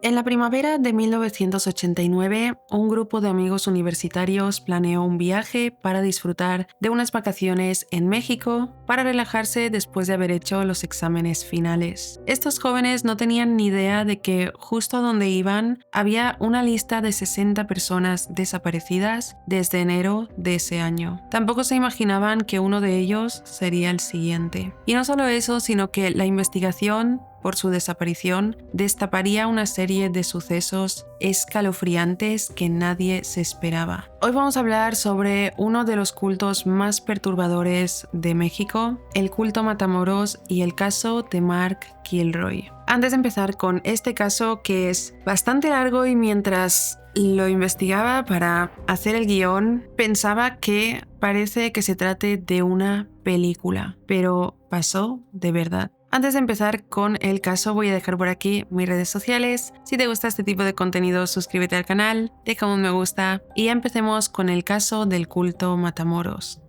En la primavera de 1989, un grupo de amigos universitarios planeó un viaje para disfrutar de unas vacaciones en México para relajarse después de haber hecho los exámenes finales. Estos jóvenes no tenían ni idea de que justo a donde iban había una lista de 60 personas desaparecidas desde enero de ese año. Tampoco se imaginaban que uno de ellos sería el siguiente. Y no solo eso, sino que la investigación por su desaparición destaparía una serie de sucesos escalofriantes que nadie se esperaba. Hoy vamos a hablar sobre uno de los cultos más perturbadores de México, el culto Matamoros y el caso de Mark Kilroy. Antes de empezar con este caso, que es bastante largo, y mientras lo investigaba para hacer el guión, pensaba que parece que se trate de una película, pero pasó de verdad. Antes de empezar con el caso, voy a dejar por aquí mis redes sociales. Si te gusta este tipo de contenido, suscríbete al canal, deja un me gusta y empecemos con el caso del culto Matamoros.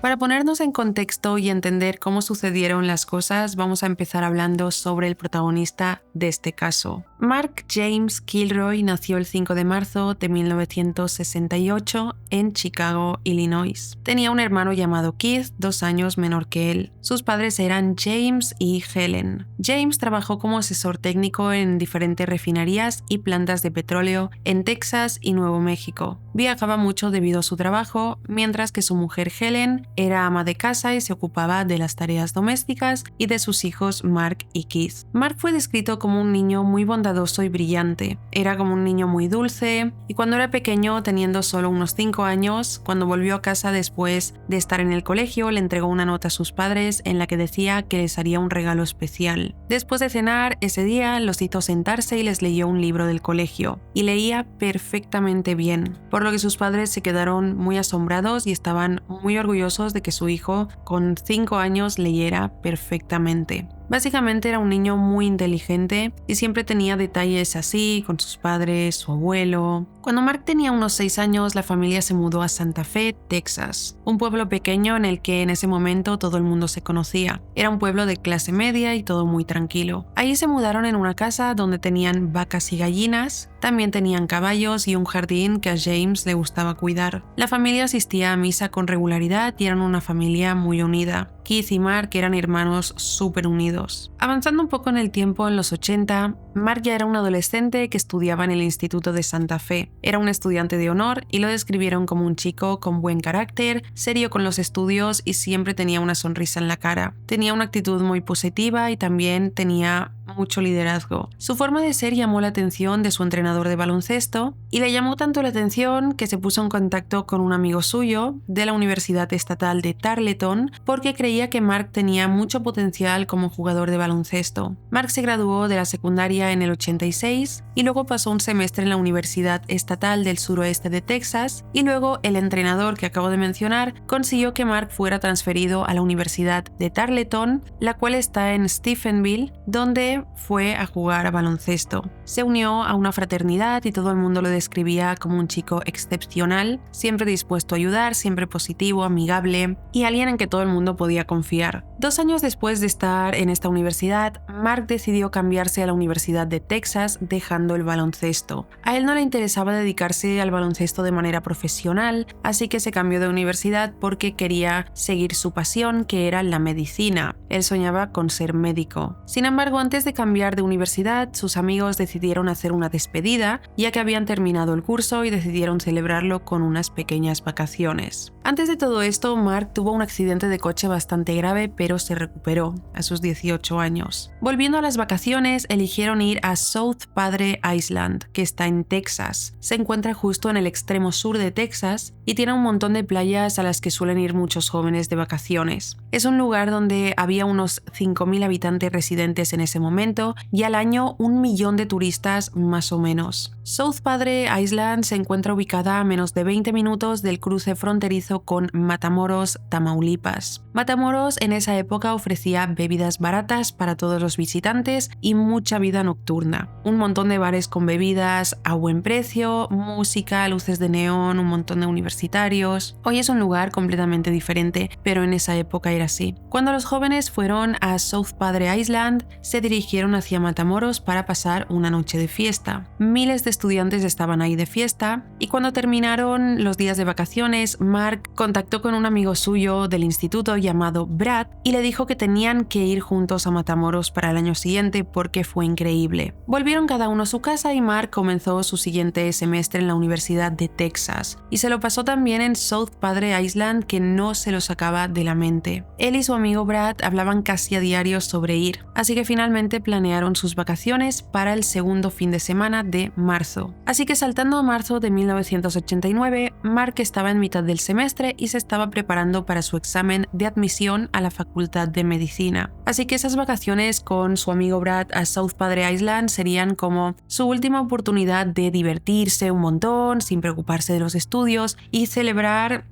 Para ponernos en contexto y entender cómo sucedieron las cosas, vamos a empezar hablando sobre el protagonista de este caso. Mark James Kilroy nació el 5 de marzo de 1968 en Chicago, Illinois. Tenía un hermano llamado Keith, 2 años menor que él. Sus padres eran James y Helen. James trabajó como asesor técnico en diferentes refinerías y plantas de petróleo en Texas y Nuevo México. Viajaba mucho debido a su trabajo, mientras que su mujer Helen era ama de casa y se ocupaba de las tareas domésticas y de sus hijos Mark y Keith. Mark fue descrito como un niño muy bondadoso y brillante. Era como un niño muy dulce, y cuando era pequeño, teniendo solo unos 5 años, cuando volvió a casa después de estar en el colegio, le entregó una nota a sus padres en la que decía que les haría un regalo especial. Después de cenar, ese día los hizo sentarse y les leyó un libro del colegio, y leía perfectamente bien, por lo que sus padres se quedaron muy asombrados y estaban muy orgullosos de que su hijo con 5 años leyera perfectamente. Básicamente era un niño muy inteligente y siempre tenía detalles así con sus padres, su abuelo. Cuando Mark tenía unos 6 años, la familia se mudó a Santa Fe, Texas, un pueblo pequeño en el que en ese momento todo el mundo se conocía. Era un pueblo de clase media y todo muy tranquilo. Ahí se mudaron en una casa donde tenían vacas y gallinas, también tenían caballos y un jardín que a James le gustaba cuidar. La familia asistía a misa con regularidad y eran una familia muy unida. Keith y Mark eran hermanos súper unidos. Avanzando un poco en el tiempo, en los 80, Mark ya era un adolescente que estudiaba en el Instituto de Santa Fe. Era un estudiante de honor y lo describieron como un chico con buen carácter, serio con los estudios y siempre tenía una sonrisa en la cara. Tenía una actitud muy positiva y también tenía mucho liderazgo. Su forma de ser llamó la atención de su entrenador de baloncesto y le llamó tanto la atención que se puso en contacto con un amigo suyo de la Universidad Estatal de Tarleton porque creía que Mark tenía mucho potencial como jugador de baloncesto. Mark se graduó de la secundaria en el 86 y luego pasó un semestre en la Universidad Estatal del Suroeste de Texas, y luego el entrenador que acabo de mencionar consiguió que Mark fuera transferido a la Universidad de Tarleton, la cual está en Stephenville, donde fue a jugar a baloncesto. Se unió a una fraternidad y todo el mundo lo describía como un chico excepcional, siempre dispuesto a ayudar, siempre positivo, amigable y alguien en que todo el mundo podía confiar. 2 años después de estar en esta universidad, Mark decidió cambiarse a la Universidad de Texas, dejando el baloncesto. A él no le interesaba dedicarse al baloncesto de manera profesional, así que se cambió de universidad porque quería seguir su pasión, que era la medicina. Él soñaba con ser médico. Sin embargo, antes de cambiar de universidad, sus amigos decidieron hacer una despedida, ya que habían terminado el curso, y decidieron celebrarlo con unas pequeñas vacaciones. Antes de todo esto, Mark tuvo un accidente de coche bastante grave, pero se recuperó a sus 18 años. Volviendo a las vacaciones, eligieron ir a South Padre Island, que está en Texas. Se encuentra justo en el extremo sur de Texas y tiene un montón de playas a las que suelen ir muchos jóvenes de vacaciones. Es un lugar donde había unos 5.000 habitantes residentes en ese momento y al año 1 millón de turistas más o menos. South Padre Island se encuentra ubicada a menos de 20 minutos del cruce fronterizo con Matamoros, Tamaulipas. Matamoros en esa época ofrecía bebidas baratas para todos los visitantes y mucha vida nocturna. Un montón de bares con bebidas a buen precio, música, luces de neón, un montón de universitarios. Hoy es un lugar completamente diferente, pero en esa época era así. Cuando los jóvenes fueron a South Padre Island, se dirigieron hacia Matamoros para pasar una noche de fiesta. Miles de estudiantes estaban ahí de fiesta y cuando terminaron los días de vacaciones, Mark contactó con un amigo suyo del instituto llamado Brad y le dijo que tenían que ir juntos a Matamoros para el año siguiente porque fue increíble. Volvieron cada uno a su casa y Mark comenzó su siguiente semestre en la Universidad de Texas y se lo pasó también en South Padre Island, que no se lo sacaba de la mente. Él y su amigo Brad hablaban casi a diario sobre ir, así que finalmente planearon sus vacaciones para el segundo fin de semana de marzo. Así que saltando a marzo de 1989, Mark estaba en mitad del semestre y se estaba preparando para su examen de admisión a la Facultad de Medicina. Así que esas vacaciones con su amigo Brad a South Padre Island serían como su última oportunidad de divertirse un montón, sin preocuparse de los estudios y celebrar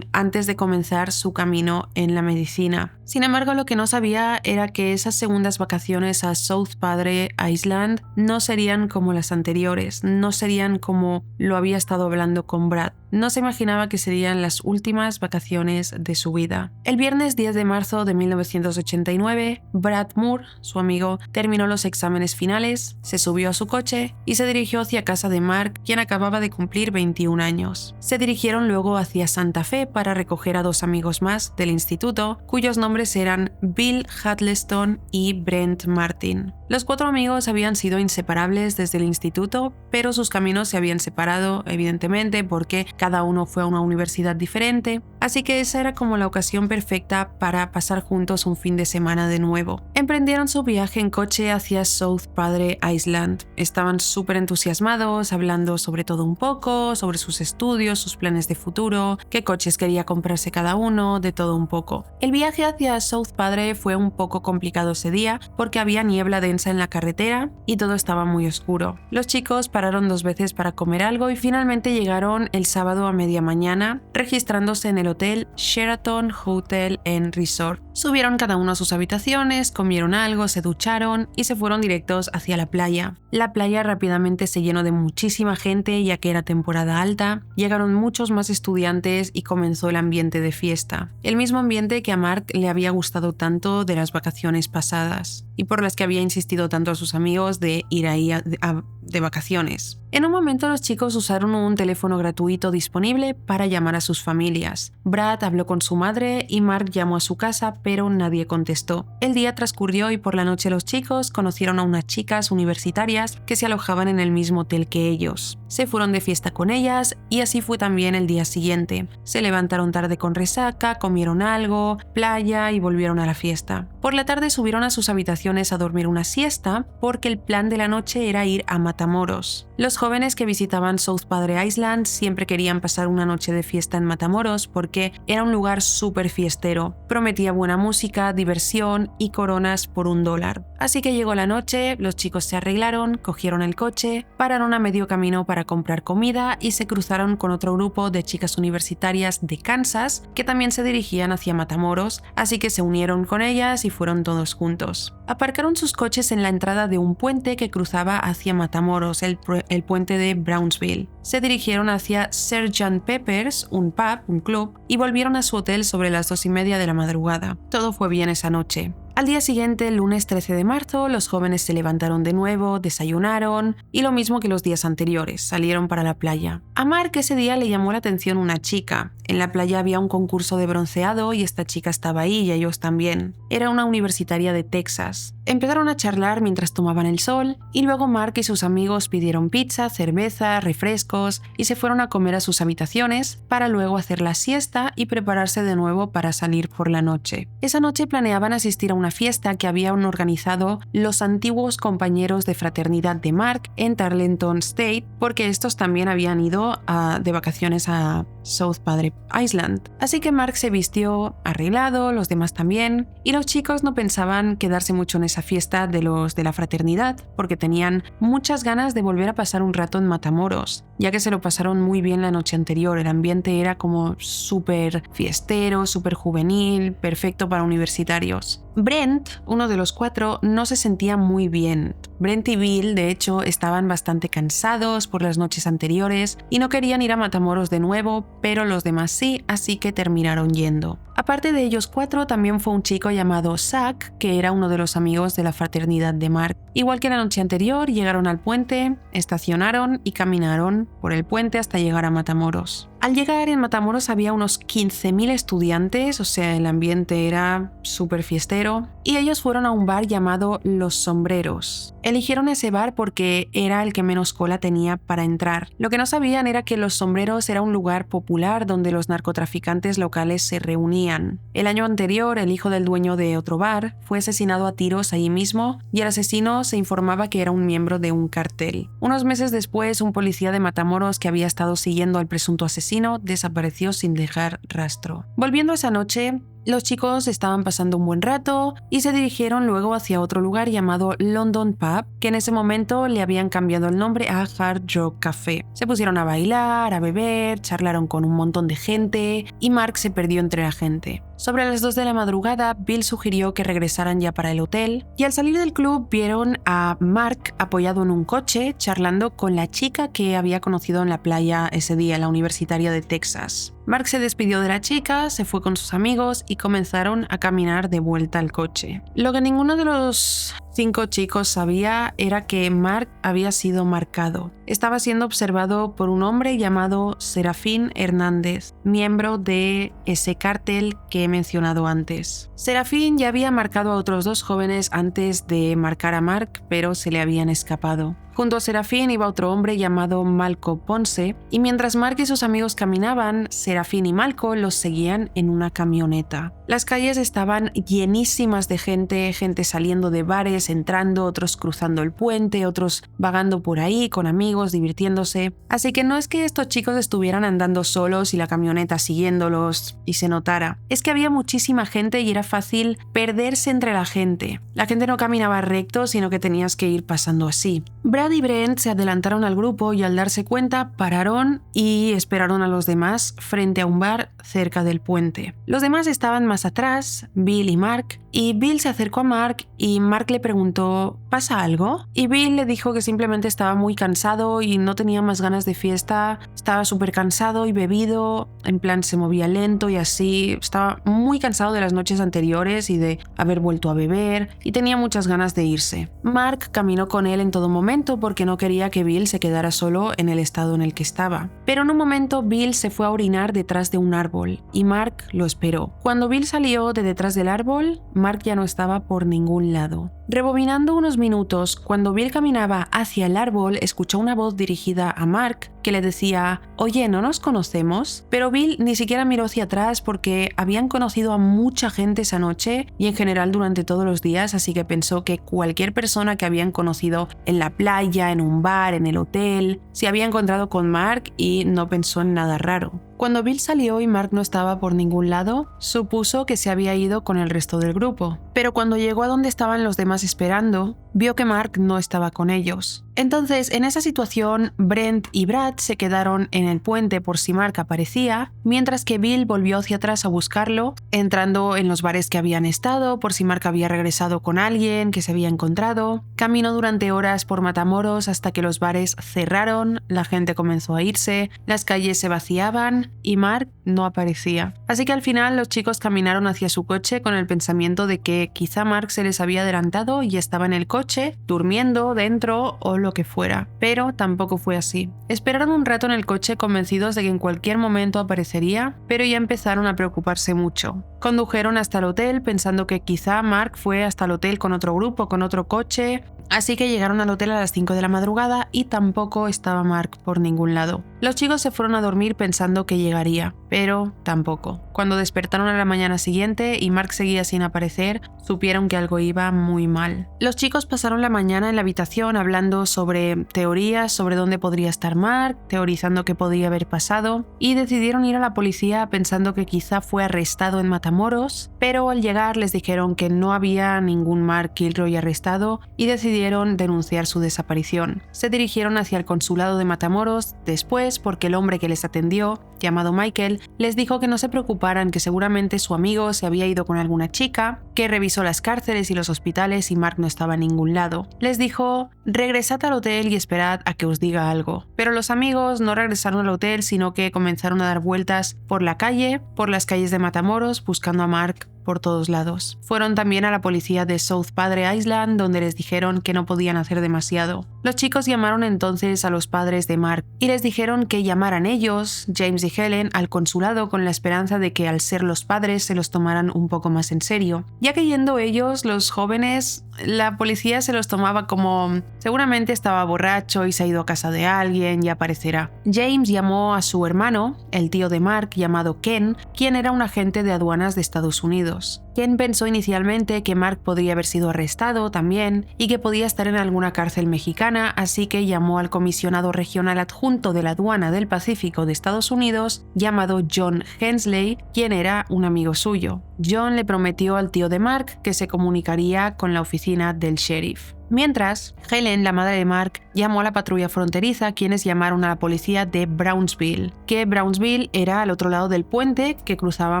antes de comenzar su camino en la medicina. Sin embargo, lo que no sabía era que esas segundas vacaciones a South Padre Island no serían como las anteriores, no serían como lo había estado hablando con Brad. No se imaginaba que serían las últimas vacaciones de su vida. El viernes 10 de marzo de 1989, Brad Moore, su amigo, terminó los exámenes finales, se subió a su coche y se dirigió hacia casa de Mark, quien acababa de cumplir 21 años. Se dirigieron luego hacia Santa Fe para recoger a dos amigos más del instituto, cuyos nombres eran Bill Huddleston y Brent Martin. Los cuatro amigos habían sido inseparables desde el instituto, pero sus caminos se habían separado, evidentemente, porque cada uno fue a una universidad diferente, así que esa era como la ocasión perfecta para pasar juntos un fin de semana de nuevo. Emprendieron su viaje en coche hacia South Padre Island. Estaban súper entusiasmados, hablando sobre todo un poco, sobre sus estudios, sus planes de futuro, qué coches quería comprarse cada uno, de todo un poco. El viaje hacia South Padre fue un poco complicado ese día porque había niebla densa en la carretera y todo estaba muy oscuro. Los chicos pararon 2 veces para comer algo y finalmente llegaron el sábado a media mañana, registrándose en el hotel Sheraton Hotel and Resort. Subieron cada uno a sus habitaciones, comieron algo, se ducharon y se fueron directos hacia la playa. La playa rápidamente se llenó de muchísima gente ya que era temporada alta, llegaron muchos más estudiantes y comenzó el ambiente de fiesta. El mismo ambiente que a Mark le había gustado tanto de las vacaciones pasadas y por las que había insistido tanto a sus amigos de ir ahí de vacaciones. En un momento los chicos usaron un teléfono gratuito disponible para llamar a sus familias. Brad habló con su madre y Mark llamó a su casa, pero nadie contestó. El día transcurrió y por la noche los chicos conocieron a unas chicas universitarias que se alojaban en el mismo hotel que ellos. Se fueron de fiesta con ellas y así fue también el día siguiente. Se levantaron tarde con resaca, comieron algo, playa y volvieron a la fiesta. Por la tarde subieron a sus habitaciones a dormir una siesta porque el plan de la noche era ir a Matamoros. Los jóvenes que visitaban South Padre Island siempre querían pasar una noche de fiesta en Matamoros porque era un lugar súper fiestero. Prometía buena música, diversión y coronas por $1. Así que llegó la noche, los chicos se arreglaron, cogieron el coche, pararon a medio camino para comprar comida y se cruzaron con otro grupo de chicas universitarias de Kansas que también se dirigían hacia Matamoros, así que se unieron con ellas y fueron todos juntos. Aparcaron sus coches en la entrada de un puente que cruzaba hacia Matamoros, el puente de Brownsville. Se dirigieron hacia Sgt. Pepper's, un pub, un club, y volvieron a su hotel sobre las 2:30 de la madrugada. Todo fue bien esa noche. Al día siguiente, el lunes 13 de marzo, los jóvenes se levantaron de nuevo, desayunaron y lo mismo que los días anteriores, salieron para la playa. A Mark ese día le llamó la atención una chica. En la playa había un concurso de bronceado y esta chica estaba ahí y ellos también. Era una universitaria de Texas. Empezaron a charlar mientras tomaban el sol y luego Mark y sus amigos pidieron pizza, cerveza, refrescos y se fueron a comer a sus habitaciones para luego hacer la siesta y prepararse de nuevo para salir por la noche. Esa noche planeaban asistir a una fiesta que habían organizado los antiguos compañeros de fraternidad de Mark en Tarleton State, porque estos también habían ido de vacaciones a South Padre Island. Así que Mark se vistió arreglado, los demás también, y los chicos no pensaban quedarse mucho en esa fiesta de los de la fraternidad, porque tenían muchas ganas de volver a pasar un rato en Matamoros, ya que se lo pasaron muy bien la noche anterior. El ambiente era como súper fiestero, súper juvenil, perfecto para universitarios. Brent, uno de los 4, no se sentía muy bien. Brent y Bill, de hecho, estaban bastante cansados por las noches anteriores y no querían ir a Matamoros de nuevo, pero los demás sí, así que terminaron yendo. Aparte de ellos 4, también fue un chico llamado Zach, que era uno de los amigos de la fraternidad de Mark. Igual que la noche anterior, llegaron al puente, estacionaron y caminaron por el puente hasta llegar a Matamoros. Al llegar en Matamoros había unos 15.000 estudiantes, o sea, el ambiente era súper fiestero, y ellos fueron a un bar llamado Los Sombreros. Eligieron ese bar porque era el que menos cola tenía para entrar. Lo que no sabían era que Los Sombreros era un lugar popular donde los narcotraficantes locales se reunían. El año anterior, el hijo del dueño de otro bar fue asesinado a tiros allí mismo y el asesino se informaba que era un miembro de un cartel. Unos meses después, un policía de Matamoros que había estado siguiendo al presunto asesino desapareció sin dejar rastro. Volviendo a esa noche, los chicos estaban pasando un buen rato y se dirigieron luego hacia otro lugar llamado London Pub, que en ese momento le habían cambiado el nombre a Hard Rock Café. Se pusieron a bailar, a beber, charlaron con un montón de gente y Mark se perdió entre la gente. Sobre las 2 de la madrugada, Bill sugirió que regresaran ya para el hotel y al salir del club vieron a Mark apoyado en un coche charlando con la chica que había conocido en la playa ese día, la universitaria de Texas. Mark se despidió de la chica, se fue con sus amigos y comenzaron a caminar de vuelta al coche. Lo que ninguno de los 5 chicos sabía era que Mark había sido marcado. Estaba siendo observado por un hombre llamado Serafín Hernández, miembro de ese cártel que he mencionado antes. Serafín ya había marcado a otros 2 jóvenes antes de marcar a Mark, pero se le habían escapado. Junto a Serafín iba otro hombre llamado Malco Ponce, y mientras Mark y sus amigos caminaban, Serafín y Malco los seguían en una camioneta. Las calles estaban llenísimas de gente saliendo de bares, entrando, otros cruzando el puente, otros vagando por ahí con amigos, divirtiéndose. Así que no es que estos chicos estuvieran andando solos y la camioneta siguiéndolos y se notara. Es que había muchísima gente y era fácil perderse entre la gente. La gente no caminaba recto, sino que tenías que ir pasando así. Brad y Brent se adelantaron al grupo y al darse cuenta pararon y esperaron a los demás frente a un bar cerca del puente. Los demás estaban más atrás, Bill y Mark, y Bill se acercó a Mark y Mark le preguntó ¿pasa algo? Y Bill le dijo que simplemente estaba muy cansado y no tenía más ganas de fiesta, estaba súper cansado y bebido, en plan se movía lento y así, estaba muy cansado de las noches anteriores y de haber vuelto a beber y tenía muchas ganas de irse. Mark caminó con él en todo momento porque no quería que Bill se quedara solo en el estado en el que estaba. Pero en un momento Bill se fue a orinar detrás de un árbol y Mark lo esperó. Cuando Bill salió de detrás del árbol, Mark ya no estaba por ningún lado. Rebobinando unos minutos, cuando Bill caminaba hacia el árbol, escuchó una voz dirigida a Mark que le decía «Oye, ¿no nos conocemos?». Pero Bill ni siquiera miró hacia atrás porque habían conocido a mucha gente esa noche y en general durante todos los días, así que pensó que cualquier persona que habían conocido en la playa, en un bar, en el hotel, se había encontrado con Mark y no pensó en nada raro. Cuando Bill salió y Mark no estaba por ningún lado, supuso que se había ido con el resto del grupo. Pero cuando llegó a donde estaban los demás esperando, vio que Mark no estaba con ellos. Entonces, en esa situación, Brent y Brad se quedaron en el puente por si Mark aparecía, mientras que Bill volvió hacia atrás a buscarlo, entrando en los bares que habían estado, por si Mark había regresado con alguien que se había encontrado. Caminó durante horas por Matamoros hasta que los bares cerraron, la gente comenzó a irse, las calles se vaciaban y Mark no aparecía. Así que al final los chicos caminaron hacia su coche con el pensamiento de que quizá Mark se les había adelantado y estaba en el coche, durmiendo dentro o lo que fuera, pero tampoco fue así. Esperaron un rato en el coche convencidos de que en cualquier momento aparecería, pero ya empezaron a preocuparse mucho. Condujeron hasta el hotel pensando que quizá Mark fue hasta el hotel con otro grupo, con otro coche, así que llegaron al hotel a las 5 de la madrugada y tampoco estaba Mark por ningún lado. Los chicos se fueron a dormir pensando que llegaría, pero tampoco. Cuando despertaron a la mañana siguiente y Mark seguía sin aparecer, supieron que algo iba muy mal. Los chicos pasaron la mañana en la habitación hablando sobre teorías sobre dónde podría estar Mark, teorizando qué podría haber pasado, y decidieron ir a la policía pensando que quizá fue arrestado en Matamoros, pero al llegar les dijeron que no había ningún Mark Kilroy arrestado y decidieron denunciar su desaparición. Se dirigieron hacia el consulado de Matamoros después porque el hombre que les atendió, llamado Michael, les dijo que no se preocuparan, que seguramente su amigo se había ido con alguna chica, que revisó las cárceles y los hospitales y Mark no estaba en ningún lado. Les dijo: regresad al hotel y esperad a que os diga algo. Pero los amigos no regresaron al hotel, sino que comenzaron a dar vueltas por la calle, por las calles de Matamoros, buscando a Mark por todos lados. Fueron también a la policía de South Padre Island, donde les dijeron que no podían hacer demasiado. Los chicos llamaron entonces a los padres de Mark y les dijeron que llamaran ellos, James y Helen, al consulado con la esperanza de que al ser los padres se los tomaran un poco más en serio. Ya que yendo ellos, los jóvenes, la policía se los tomaba como seguramente estaba borracho y se ha ido a casa de alguien y aparecerá. James llamó a su hermano, el tío de Mark, llamado Ken, quien era un agente de aduanas de Estados Unidos. Ken pensó inicialmente que Mark podría haber sido arrestado también y que podía estar en alguna cárcel mexicana, así que llamó al comisionado regional adjunto de la aduana del Pacífico de Estados Unidos, llamado John Hensley, quien era un amigo suyo. John le prometió al tío de Mark que se comunicaría con la oficina del sheriff. Mientras, Helen, la madre de Mark, llamó a la patrulla fronteriza, quienes llamaron a la policía de Brownsville, que Brownsville era al otro lado del puente que cruzaba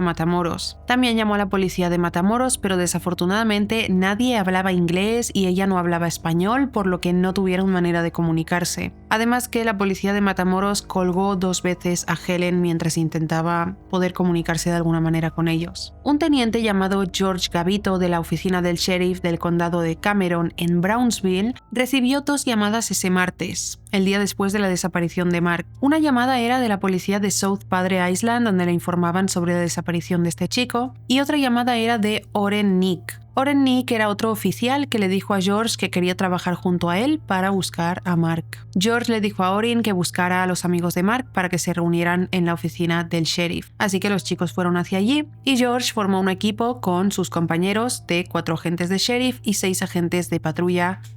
Matamoros. También llamó a la policía de Matamoros, pero desafortunadamente nadie hablaba inglés y ella no hablaba español, por lo que no tuvieron manera de comunicarse. Además que la policía de Matamoros colgó 2 veces a Helen mientras intentaba poder comunicarse de alguna manera con ellos. Un teniente llamado George Gavito de la oficina del sheriff del condado de Cameron en Brownsville recibió 2 llamadas ese martes, el día después de la desaparición de Mark. Una llamada era de la policía de South Padre Island, donde le informaban sobre la desaparición de este chico, y otra llamada era de Oren Nick. Oren Nick era otro oficial que le dijo a George que quería trabajar junto a él para buscar a Mark. George le dijo a Oren que buscara a los amigos de Mark para que se reunieran en la oficina del sheriff. Así que los chicos fueron hacia allí y George formó un equipo con sus compañeros de 4 agentes de sheriff y 6 agentes de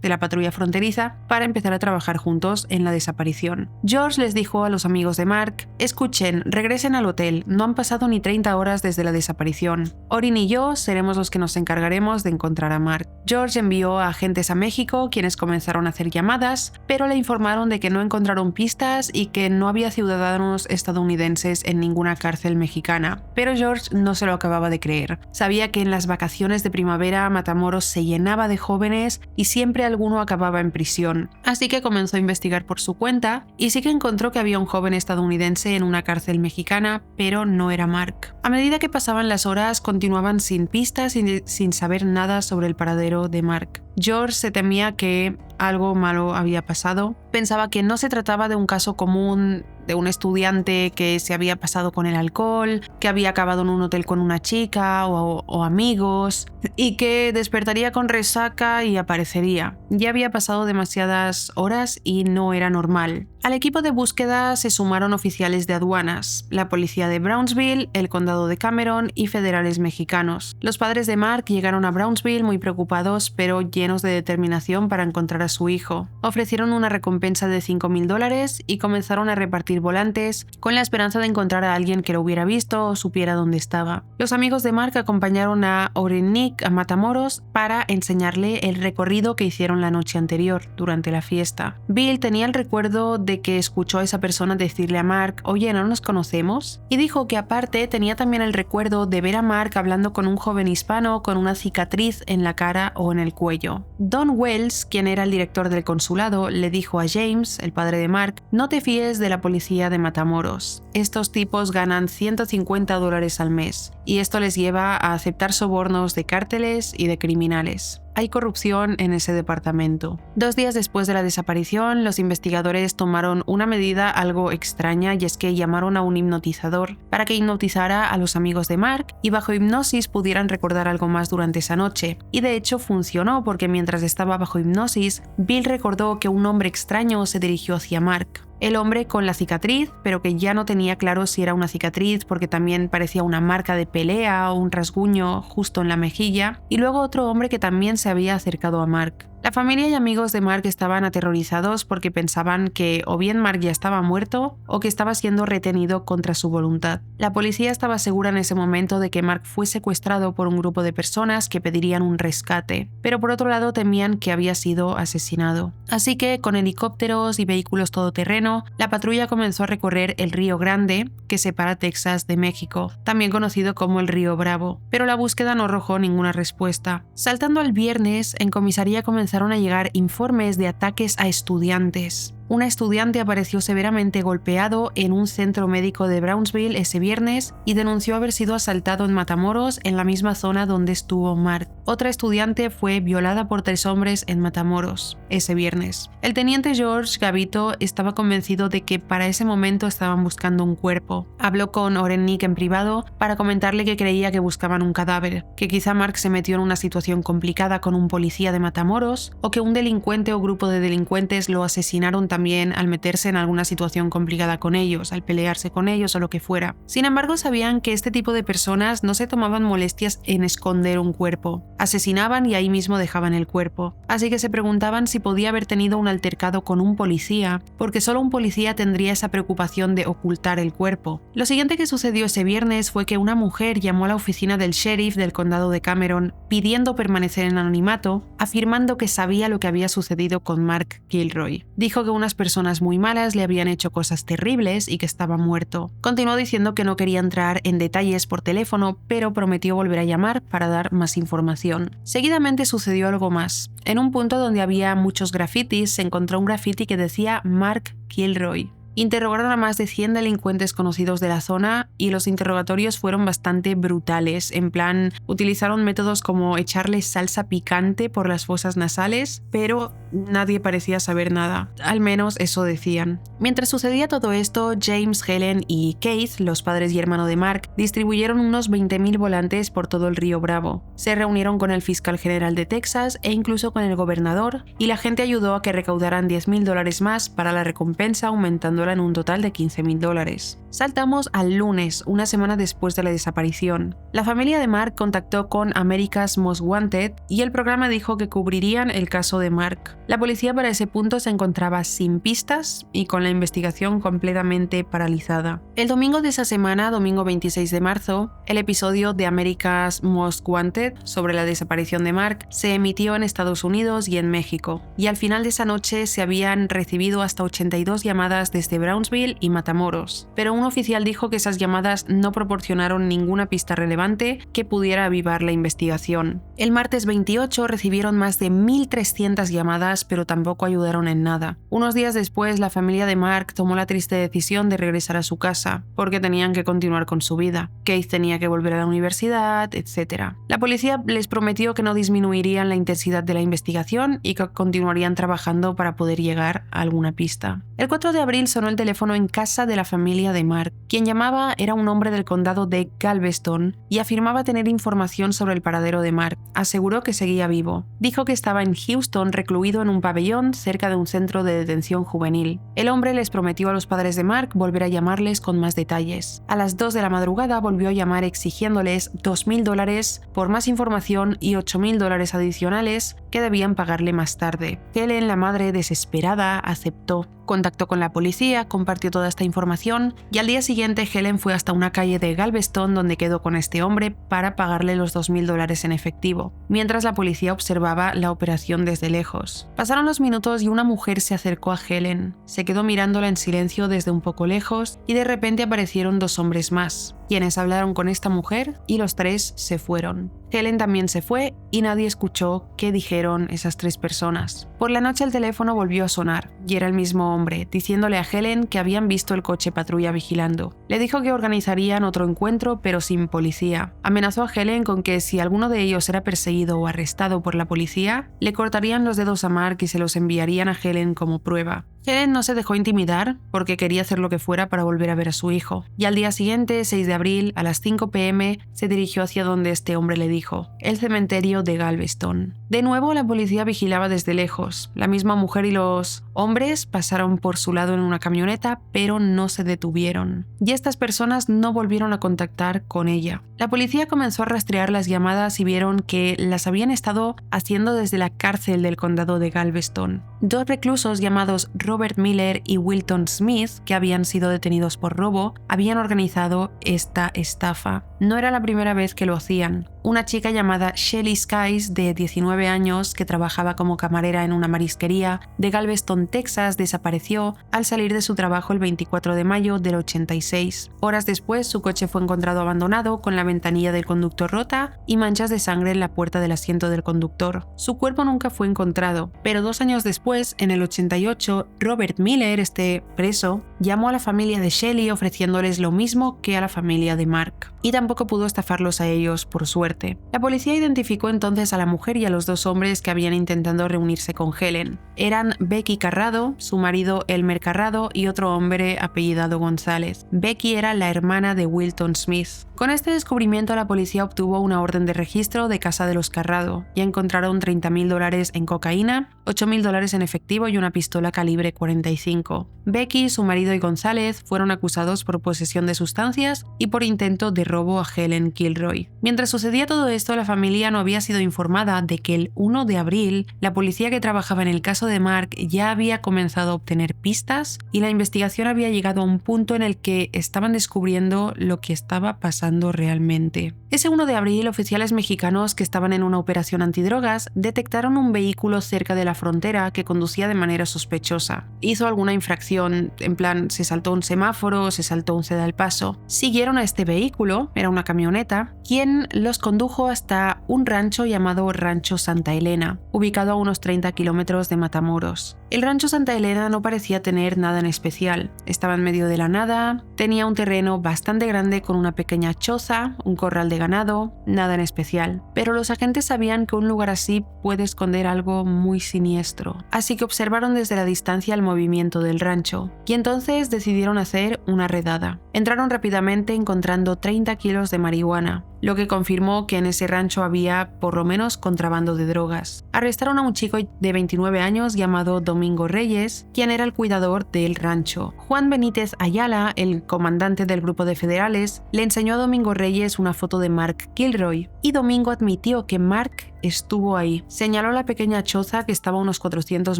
la patrulla fronteriza para empezar a trabajar juntos en la desaparición. George les dijo a los amigos de Mark: escuchen, regresen al hotel, no han pasado ni 30 horas desde la desaparición. Oren y yo seremos los que nos encargaremos de encontrar a Mark. George envió a agentes a México, quienes comenzaron a hacer llamadas, pero le informaron de que no encontraron pistas y que no había ciudadanos estadounidenses en ninguna cárcel mexicana. Pero George no se lo acababa de creer. Sabía que en las vacaciones de primavera Matamoros se llenaba de jóvenes y siempre alguno acababa en prisión. Así que comenzó a investigar por su cuenta y sí que encontró que había un joven estadounidense en una cárcel mexicana, pero no era Mark. A medida que pasaban las horas, continuaban sin pistas y sin saber nada sobre el paradero de Mark. George se temía que algo malo había pasado. Pensaba que no se trataba de un caso común de un estudiante que se había pasado con el alcohol, que había acabado en un hotel con una chica o amigos y que despertaría con resaca y aparecería. Ya había pasado demasiadas horas y no era normal. Al equipo de búsqueda se sumaron oficiales de aduanas, la policía de Brownsville, el condado de Cameron y federales mexicanos. Los padres de Mark llegaron a Brownsville muy preocupados, pero llenos de determinación para encontrar a su hijo. Ofrecieron una recompensa de $5,000 y comenzaron a repartir volantes con la esperanza de encontrar a alguien que lo hubiera visto o supiera dónde estaba. Los amigos de Mark acompañaron a Oren Nick a Matamoros para enseñarle el recorrido que hicieron la noche anterior durante la fiesta. Bill tenía el recuerdo de que escuchó a esa persona decirle a Mark: oye, ¿no nos conocemos? Y dijo que aparte tenía también el recuerdo de ver a Mark hablando con un joven hispano con una cicatriz en la cara o en el cuello. Don Wells, quien era el director del consulado, le dijo a James, el padre de Mark: no te fíes de la policía de Matamoros. Estos tipos ganan $150 al mes y esto les lleva a aceptar sobornos de cárteles y de criminales. Hay corrupción en ese departamento. 2 días después de la desaparición, los investigadores tomaron una medida algo extraña, y es que llamaron a un hipnotizador para que hipnotizara a los amigos de Mark y bajo hipnosis pudieran recordar algo más durante esa noche. Y de hecho funcionó, porque mientras estaba bajo hipnosis, Bill recordó que un hombre extraño se dirigió hacia Mark. El hombre con la cicatriz, pero que ya no tenía claro si era una cicatriz porque también parecía una marca de pelea o un rasguño justo en la mejilla, y luego otro hombre que también se había acercado a Mark. La familia y amigos de Mark estaban aterrorizados porque pensaban que o bien Mark ya estaba muerto o que estaba siendo retenido contra su voluntad. La policía estaba segura en ese momento de que Mark fue secuestrado por un grupo de personas que pedirían un rescate, pero por otro lado temían que había sido asesinado. Así que, con helicópteros y vehículos todoterreno, la patrulla comenzó a recorrer el Río Grande, que separa Texas de México, también conocido como el Río Bravo, pero la búsqueda no arrojó ninguna respuesta. Saltando al viernes, en comisaría comenzaron a llegar informes de ataques a estudiantes. Un estudiante apareció severamente golpeado en un centro médico de Brownsville ese viernes y denunció haber sido asaltado en Matamoros, en la misma zona donde estuvo Mark. Otra estudiante fue violada por 3 hombres en Matamoros ese viernes. El teniente George Gavito estaba convencido de que para ese momento estaban buscando un cuerpo. Habló con Oren Nick en privado para comentarle que creía que buscaban un cadáver, que quizá Mark se metió en una situación complicada con un policía de Matamoros o que un delincuente o grupo de delincuentes lo asesinaron también al meterse en alguna situación complicada con ellos, al pelearse con ellos o lo que fuera. Sin embargo, sabían que este tipo de personas no se tomaban molestias en esconder un cuerpo. Asesinaban y ahí mismo dejaban el cuerpo. Así que se preguntaban si podía haber tenido un altercado con un policía, porque solo un policía tendría esa preocupación de ocultar el cuerpo. Lo siguiente que sucedió ese viernes fue que una mujer llamó a la oficina del sheriff del condado de Cameron pidiendo permanecer en anonimato, afirmando que sabía lo que había sucedido con Mark Kilroy. Dijo que unas personas muy malas le habían hecho cosas terribles y que estaba muerto. Continuó diciendo que no quería entrar en detalles por teléfono, pero prometió volver a llamar para dar más información. Seguidamente sucedió algo más. En un punto donde había muchos grafitis, se encontró un grafiti que decía Mark Kilroy. Interrogaron a más de 100 delincuentes conocidos de la zona y los interrogatorios fueron bastante brutales. En plan, utilizaron métodos como echarle salsa picante por las fosas nasales, pero nadie parecía saber nada. Al menos eso decían. Mientras sucedía todo esto, James, Helen y Keith, los padres y hermano de Mark, distribuyeron unos 20.000 volantes por todo el Río Bravo. Se reunieron con el fiscal general de Texas e incluso con el gobernador, y la gente ayudó a que recaudaran $10.000 más para la recompensa, aumentando en un total de $15.000. Saltamos al lunes, una semana después de la desaparición. La familia de Mark contactó con America's Most Wanted y el programa dijo que cubrirían el caso de Mark. La policía para ese punto se encontraba sin pistas y con la investigación completamente paralizada. El domingo de esa semana, domingo 26 de marzo, el episodio de America's Most Wanted sobre la desaparición de Mark se emitió en Estados Unidos y en México, y al final de esa noche se habían recibido hasta 82 llamadas desde Brownsville y Matamoros, pero un oficial dijo que esas llamadas no proporcionaron ninguna pista relevante que pudiera avivar la investigación. El martes 28 recibieron más de 1.300 llamadas, pero tampoco ayudaron en nada. Unos días después, la familia de Mark tomó la triste decisión de regresar a su casa, porque tenían que continuar con su vida. Keith tenía que volver a la universidad, etc. La policía les prometió que no disminuirían la intensidad de la investigación y que continuarían trabajando para poder llegar a alguna pista. El 4 de abril sonó el teléfono en casa de la familia de Mark. Quien llamaba era un hombre del condado de Galveston y afirmaba tener información sobre el paradero de Mark. Aseguró que seguía vivo. Dijo que estaba en Houston recluido en un pabellón cerca de un centro de detención juvenil. El hombre les prometió a los padres de Mark volver a llamarles con más detalles. A las 2 de la madrugada volvió a llamar exigiéndoles $2.000 por más información y $8.000 adicionales que debían pagarle más tarde. Helen, la madre desesperada, aceptó. Contactó con la policía, compartió toda esta información y al día siguiente Helen fue hasta una calle de Galveston donde quedó con este hombre para pagarle los $2.000 en efectivo, mientras la policía observaba la operación desde lejos. Pasaron los minutos y una mujer se acercó a Helen. Se quedó mirándola en silencio desde un poco lejos y de repente aparecieron 2 hombres más, quienes hablaron con esta mujer y los 3 se fueron. Helen también se fue y nadie escuchó qué dijeron esas 3 personas. Por la noche el teléfono volvió a sonar y era el mismo hombre, diciéndole a Helen que habían visto el coche patrulla vigilando. Le dijo que organizarían otro encuentro pero sin policía. Amenazó a Helen con que si alguno de ellos era perseguido o arrestado por la policía, le cortarían los dedos a Mark y se los enviarían a Helen como prueba. Helen no se dejó intimidar porque quería hacer lo que fuera para volver a ver a su hijo, y al día siguiente, 6 de abril, a las 5 p.m., se dirigió hacia donde este hombre le dijo, el cementerio de Galveston. De nuevo, la policía vigilaba desde lejos. La misma mujer y los hombres pasaron por su lado en una camioneta, pero no se detuvieron, y estas personas no volvieron a contactar con ella. La policía comenzó a rastrear las llamadas y vieron que las habían estado haciendo desde la cárcel del condado de Galveston. Dos reclusos llamados Robert Miller y Wilton Smith, que habían sido detenidos por robo, habían organizado esta estafa. No era la primera vez que lo hacían. Una chica llamada Shelly Skies, de 19 años, que trabajaba como camarera en una marisquería de Galveston, Texas, desapareció al salir de su trabajo el 24 de mayo del 86. Horas después, su coche fue encontrado abandonado con la ventanilla del conductor rota y manchas de sangre en la puerta del asiento del conductor. Su cuerpo nunca fue encontrado, pero 2 años después, en el 88, Robert Miller, este preso, llamó a la familia de Shelly ofreciéndoles lo mismo que a la familia de Mark. Y tampoco pudo estafarlos a ellos, por suerte. La policía identificó entonces a la mujer y a los 2 hombres que habían intentado reunirse con Helen. Eran Becky Carrado, su marido Elmer Carrado y otro hombre apellidado González. Becky era la hermana de Wilton Smith. Con este descubrimiento, la policía obtuvo una orden de registro de casa de los Carrado y encontraron $30,000 en cocaína, $8,000 en efectivo y una pistola calibre 45. Becky, su marido y González fueron acusados por posesión de sustancias y por intento de robo a Helen Kilroy. Mientras sucedía todo esto, la familia no había sido informada de que el 1 de abril la policía que trabajaba en el caso de Mark ya había comenzado a obtener pistas y la investigación había llegado a un punto en el que estaban descubriendo lo que estaba pasando realmente. Ese 1 de abril, oficiales mexicanos que estaban en una operación antidrogas detectaron un vehículo cerca de la frontera que conducía de manera sospechosa. Hizo alguna infracción, en plan, se saltó un semáforo, se saltó un ceda al paso. Siguieron a este vehículo, era una camioneta, quien los condujo hasta un rancho llamado Rancho Santa Elena, ubicado a unos 30 kilómetros de Matamoros. El Rancho Santa Elena no parecía tener nada en especial. Estaba en medio de la nada, tenía un terreno bastante grande con una pequeña choza, un corral de ganado, nada en especial. Pero los agentes sabían que un lugar así puede esconder algo muy siniestro. Así que observaron desde la distancia el movimiento del rancho, y entonces decidieron hacer una redada. Entraron rápidamente encontrando 30 kilos de marihuana, lo que confirmó que en ese rancho había por lo menos contrabando de drogas. Arrestaron a un chico de 29 años llamado Domingo Reyes, quien era el cuidador del rancho. Juan Benítez Ayala, el comandante del grupo de federales, le enseñó a Domingo Reyes una foto de Mark Kilroy, y Domingo admitió que Mark estuvo ahí. Señaló la pequeña choza que estaba a unos 400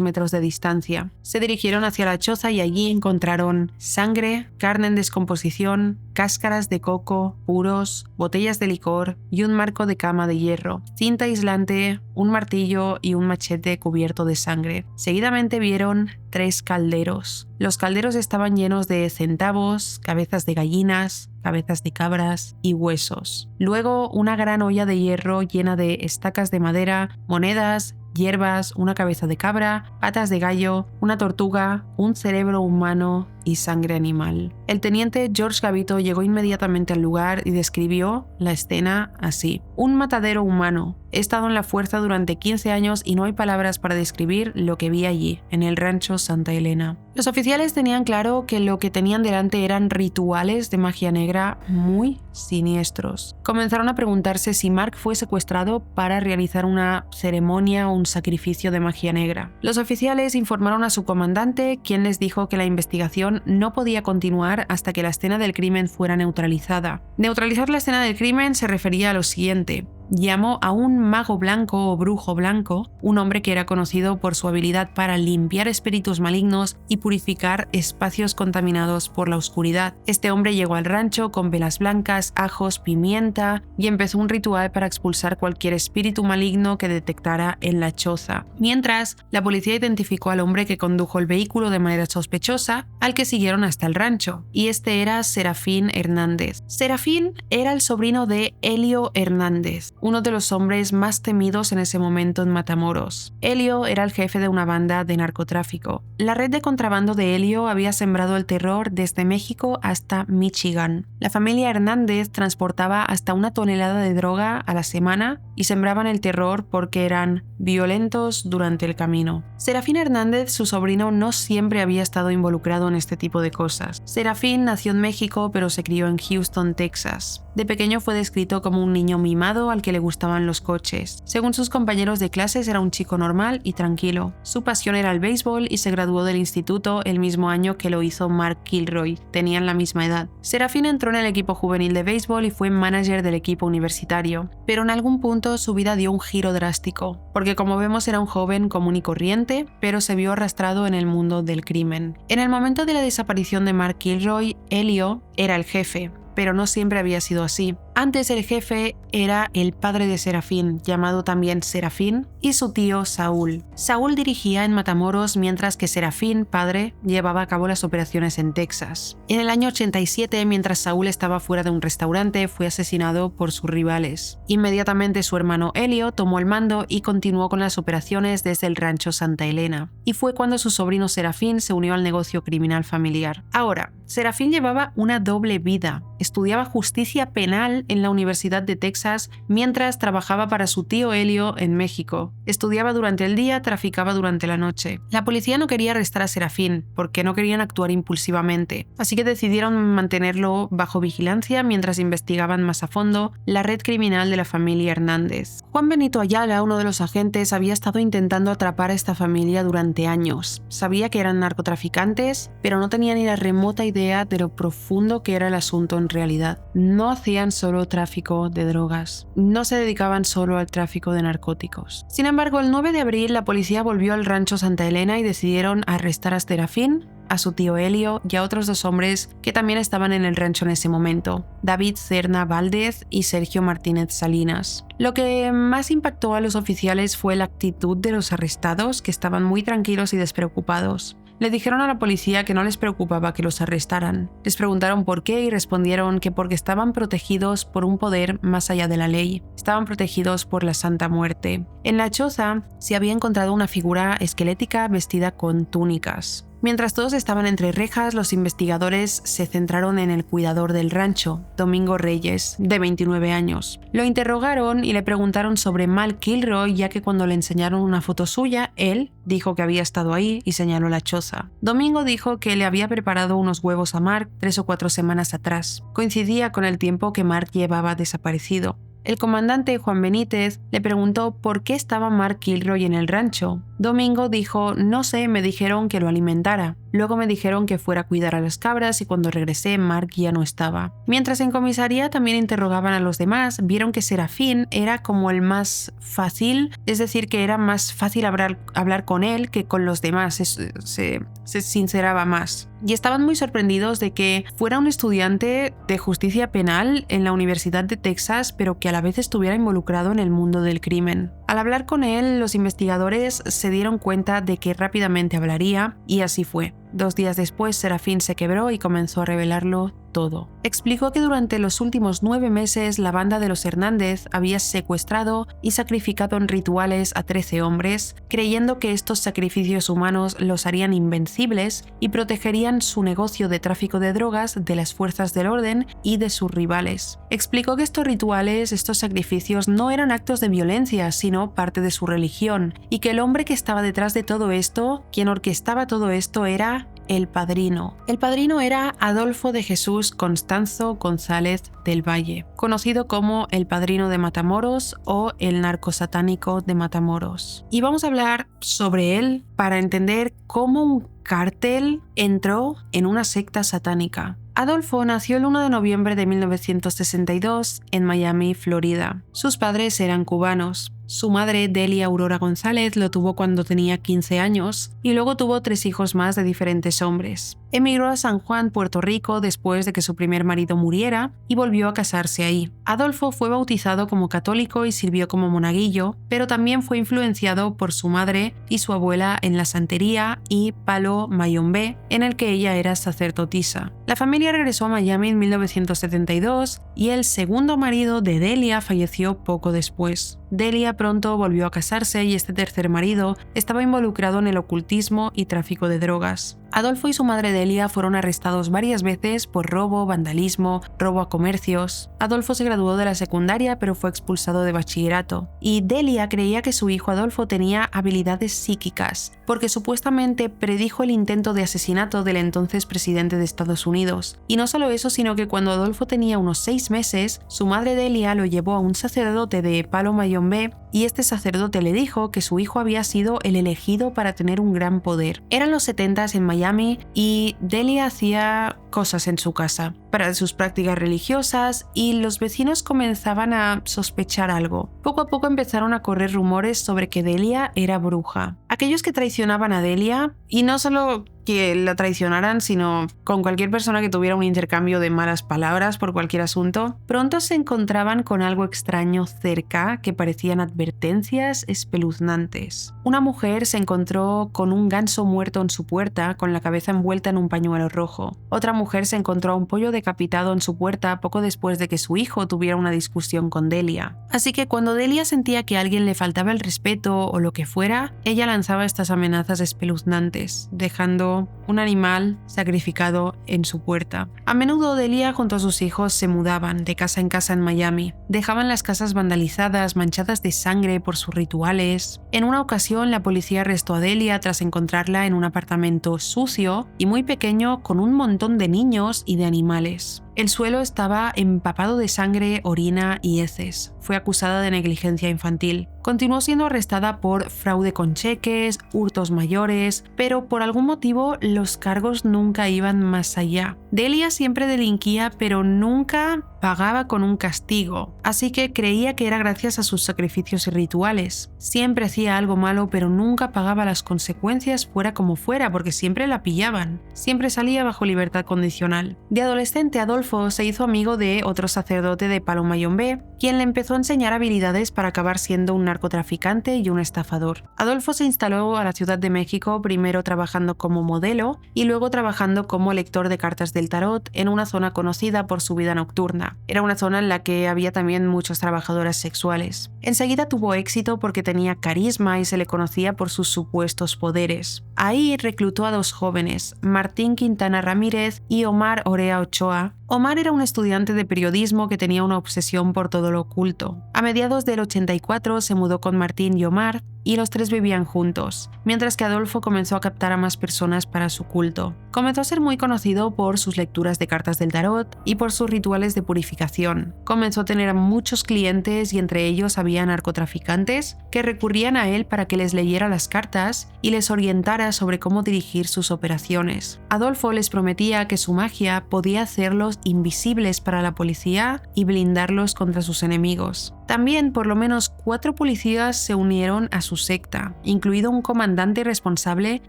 metros de distancia. Se dirigieron hacia la choza y allí encontraron sangre, carne en descomposición, cáscaras de coco, puros, botellas de licor y un marco de cama de hierro, cinta aislante, un martillo y un machete cubierto de sangre. Seguidamente vieron 3 calderos. Los calderos estaban llenos de centavos, cabezas de gallinas, cabezas de cabras y huesos. Luego, una gran olla de hierro llena de estacas de madera, monedas, hierbas, una cabeza de cabra, patas de gallo, una tortuga, un cerebro humano y sangre animal. El teniente George Gavito llegó inmediatamente al lugar y describió la escena así: un matadero humano. He estado en la fuerza durante 15 años y no hay palabras para describir lo que vi allí, en el rancho Santa Elena. Los oficiales tenían claro que lo que tenían delante eran rituales de magia negra muy siniestros. Comenzaron a preguntarse si Mark fue secuestrado para realizar una ceremonia o un sacrificio de magia negra. Los oficiales informaron a su comandante, quien les dijo que la investigación no podía continuar hasta que la escena del crimen fuera neutralizada. Neutralizar la escena del crimen se refería a lo siguiente: llamó a un mago blanco o brujo blanco, un hombre que era conocido por su habilidad para limpiar espíritus malignos y purificar espacios contaminados por la oscuridad. Este hombre llegó al rancho con velas blancas, ajos, pimienta y empezó un ritual para expulsar cualquier espíritu maligno que detectara en la choza. Mientras, la policía identificó al hombre que condujo el vehículo de manera sospechosa, al que siguieron hasta el rancho, y este era Serafín Hernández. Serafín era el sobrino de Helio Hernández, uno de los hombres más temidos en ese momento en Matamoros. Helio era el jefe de una banda de narcotráfico. La red de contrabando de Helio había sembrado el terror desde México hasta Michigan. La familia Hernández transportaba hasta 1 tonelada de droga a la semana y sembraban el terror porque eran violentos durante el camino. Serafín Hernández, su sobrino, no siempre había estado involucrado en este tipo de cosas. Serafín nació en México pero se crió en Houston, Texas. De pequeño fue descrito como un niño mimado al que le gustaban los coches. Según sus compañeros de clases, era un chico normal y tranquilo. Su pasión era el béisbol y se graduó del instituto el mismo año que lo hizo Mark Kilroy. Tenían la misma edad. Serafín entró en el equipo juvenil de béisbol y fue manager del equipo universitario. Pero en algún punto su vida dio un giro drástico, porque como vemos era un joven común y corriente, pero se vio arrastrado en el mundo del crimen. En el momento de la desaparición de Mark Kilroy, Helio era el jefe, pero no siempre había sido así. Antes el jefe era el padre de Serafín, llamado también Serafín, y su tío Saúl. Saúl dirigía en Matamoros mientras que Serafín, padre, llevaba a cabo las operaciones en Texas. En el año 87, mientras Saúl estaba fuera de un restaurante, fue asesinado por sus rivales. Inmediatamente su hermano Helio tomó el mando y continuó con las operaciones desde el rancho Santa Elena. Y fue cuando su sobrino Serafín se unió al negocio criminal familiar. Ahora, Serafín llevaba una doble vida. Estudiaba justicia penal en la Universidad de Texas mientras trabajaba para su tío Helio en México. Estudiaba durante el día, traficaba durante la noche. La policía no quería arrestar a Serafín porque no querían actuar impulsivamente, así que decidieron mantenerlo bajo vigilancia mientras investigaban más a fondo la red criminal de la familia Hernández. Juan Benito Ayala, uno de los agentes, había estado intentando atrapar a esta familia durante años. Sabía que eran narcotraficantes, pero no tenía ni la remota idea de lo profundo que era el asunto en realidad. No hacían solo tráfico de drogas, no se dedicaban solo al tráfico de narcóticos. Sin embargo, el 9 de abril la policía volvió al rancho Santa Elena y decidieron arrestar a Serafín, a su tío Helio y a otros 2 hombres que también estaban en el rancho en ese momento, David Cerna Valdez y Sergio Martínez Salinas. Lo que más impactó a los oficiales fue la actitud de los arrestados, que estaban muy tranquilos y despreocupados. Le dijeron a la policía que no les preocupaba que los arrestaran. Les preguntaron por qué y respondieron que porque estaban protegidos por un poder más allá de la ley. Estaban protegidos por la Santa Muerte. En la choza se había encontrado una figura esquelética vestida con túnicas. Mientras todos estaban entre rejas, los investigadores se centraron en el cuidador del rancho, Domingo Reyes, de 29 años. Lo interrogaron y le preguntaron sobre Mark Kilroy, ya que cuando le enseñaron una foto suya, él dijo que había estado ahí y señaló la choza. Domingo dijo que le había preparado unos huevos a Mark 3 o 4 semanas atrás. Coincidía con el tiempo que Mark llevaba desaparecido. El comandante Juan Benítez le preguntó por qué estaba Mark Kilroy en el rancho. Domingo dijo: no sé, me dijeron que lo alimentara. Luego me dijeron que fuera a cuidar a las cabras y cuando regresé Mark ya no estaba. Mientras en comisaría también interrogaban a los demás, vieron que Serafín era como el más fácil, es decir, que era más fácil hablar con él que con los demás, se sinceraba más. Y estaban muy sorprendidos de que fuera un estudiante de justicia penal en la Universidad de Texas, pero que a la vez estuviera involucrado en el mundo del crimen. Al hablar con él, los investigadores se dieron cuenta de que rápidamente hablaría, y así fue. 2 días después, Serafín se quebró y comenzó a revelarlo todo. Explicó que durante los últimos 9 meses la banda de los Hernández había secuestrado y sacrificado en rituales a 13 hombres, creyendo que estos sacrificios humanos los harían invencibles y protegerían su negocio de tráfico de drogas de las fuerzas del orden y de sus rivales. Explicó que estos rituales, estos sacrificios, no eran actos de violencia, sino parte de su religión, y que el hombre que estaba detrás de todo esto, quien orquestaba todo esto, era el padrino. El padrino era Adolfo de Jesús Constanzo González del Valle, conocido como el padrino de Matamoros o el narcosatánico de Matamoros. Y vamos a hablar sobre él para entender cómo un cártel entró en una secta satánica. Adolfo nació el 1 de noviembre de 1962 en Miami, Florida. Sus padres eran cubanos. Su madre, Delia Aurora González, lo tuvo cuando tenía 15 años y luego tuvo 3 hijos más de diferentes hombres. Emigró a San Juan, Puerto Rico, después de que su primer marido muriera y volvió a casarse ahí. Adolfo fue bautizado como católico y sirvió como monaguillo, pero también fue influenciado por su madre y su abuela en la santería y palo mayombe, en el que ella era sacerdotisa. La familia regresó a Miami en 1972 y el segundo marido de Delia falleció poco después. Delia pronto volvió a casarse y este tercer marido estaba involucrado en el ocultismo y tráfico de drogas. Adolfo y su madre Delia fueron arrestados varias veces por robo, vandalismo, robo a comercios. Adolfo se graduó de la secundaria pero fue expulsado de bachillerato. Y Delia creía que su hijo Adolfo tenía habilidades psíquicas, porque supuestamente predijo el intento de asesinato del entonces presidente de Estados Unidos. Y no solo eso, sino que cuando Adolfo tenía unos 6 meses, su madre Delia lo llevó a un sacerdote de Palo Mayombe y este sacerdote le dijo que su hijo había sido el elegido para tener un gran poder. Eran los 70s en Miami y Delia hacía cosas en su casa para sus prácticas religiosas y los vecinos comenzaban a sospechar algo. Poco a poco empezaron a correr rumores sobre que Delia era bruja. Aquellos que traicionaban a Delia, y no solo que la traicionaran, sino con cualquier persona que tuviera un intercambio de malas palabras por cualquier asunto, pronto se encontraban con algo extraño cerca que parecían advertencias espeluznantes. Una mujer se encontró con un ganso muerto en su puerta con la cabeza envuelta en un pañuelo rojo. Otra mujer se encontró a un pollo decapitado en su puerta poco después de que su hijo tuviera una discusión con Delia. Así que cuando Delia sentía que a alguien le faltaba el respeto o lo que fuera, ella lanzaba estas amenazas espeluznantes, dejando un animal sacrificado en su puerta. A menudo Delia junto a sus hijos se mudaban de casa en casa en Miami. Dejaban las casas vandalizadas, manchadas de sangre por sus rituales. En una ocasión la policía arrestó a Delia tras encontrarla en un apartamento sucio y muy pequeño con un montón de niños y de animales. El suelo estaba empapado de sangre, orina y heces. Fue acusada de negligencia infantil. Continuó siendo arrestada por fraude con cheques, hurtos mayores, pero por algún motivo los cargos nunca iban más allá. Delia siempre delinquía, pero nunca pagaba con un castigo, así que creía que era gracias a sus sacrificios y rituales. Siempre hacía algo malo, pero nunca pagaba las consecuencias fuera como fuera, porque siempre la pillaban. Siempre salía bajo libertad condicional. De adolescente, Adolfo se hizo amigo de otro sacerdote de Palo Mayombe, quien le empezó a enseñar habilidades para acabar siendo un narcotraficante y un estafador. Adolfo se instaló a la Ciudad de México, primero trabajando como modelo y luego trabajando como lector de cartas del tarot en una zona conocida por su vida nocturna. Era una zona en la que había también muchas trabajadoras sexuales. Enseguida tuvo éxito porque tenía carisma y se le conocía por sus supuestos poderes. Ahí reclutó a 2 jóvenes, Martín Quintana Ramírez y Omar Orea Ochoa. Omar era un estudiante de periodismo que tenía una obsesión por todo lo oculto. A mediados del 84 se mudó con Martín y Omar y los 3 vivían juntos, mientras que Adolfo comenzó a captar a más personas para su culto. Comenzó a ser muy conocido por sus lecturas de cartas del tarot y por sus rituales de purificación. Comenzó a tener a muchos clientes y entre ellos había narcotraficantes que recurrían a él para que les leyera las cartas y les orientara sobre cómo dirigir sus operaciones. Adolfo les prometía que su magia podía hacerlos invisibles para la policía y blindarlos contra sus enemigos. También por lo menos 4 policías se unieron a su secta, incluido un comandante responsable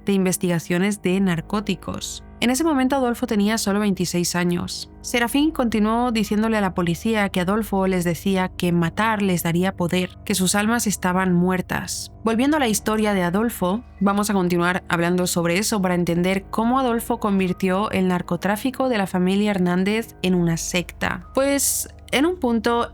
de investigaciones de narcóticos. En ese momento Adolfo tenía solo 26 años. Serafín continuó diciéndole a la policía que Adolfo les decía que matar les daría poder, que sus almas estaban muertas. Volviendo a la historia de Adolfo, vamos a continuar hablando sobre eso para entender cómo Adolfo convirtió el narcotráfico de la familia Hernández en una secta. Pues en un punto,